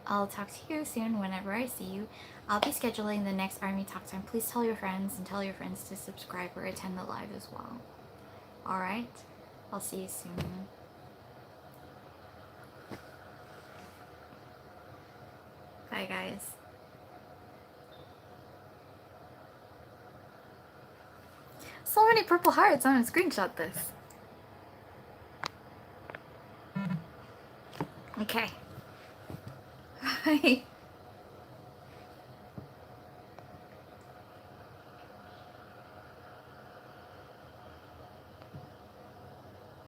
I'll talk to you soon whenever I see you. I'll be scheduling the next Army Talk Time. Please tell your friends and tell your friends to subscribe or attend the live as well. Alright? I'll see you soon. Bye guys. So many purple hearts. I'm gonna screenshot this. Okay. Bye.